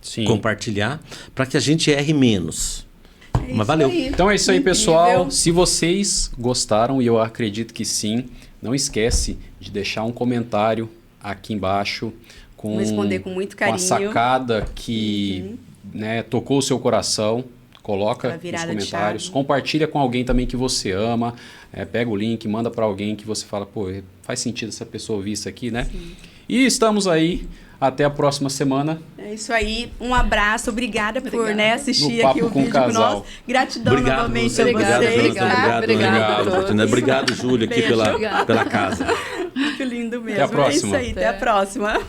Sim. compartilhar para que a gente erre menos. Mas valeu. Então é isso aí, pessoal. Se vocês gostaram, e eu acredito que sim, não esquece de deixar um comentário aqui embaixo Vou responder com muito com carinho. a sacada que né, tocou o seu coração. Coloca nos virada de comentários, chave. compartilha com alguém também que você ama, pega o link, manda para alguém que você fala, pô, faz sentido essa pessoa ouvir isso aqui, né? E estamos aí. Até a próxima semana. É isso aí. Um abraço. Obrigada por assistir No aqui Papo o com vídeo Casal. com nós. Gratidão Obrigado, novamente você. a Obrigado, vocês. Jonathan. Tá? Obrigado. Obrigado, Júlia, aqui Beijo. pela casa. Muito lindo mesmo. Até a próxima. É isso aí. Até a próxima.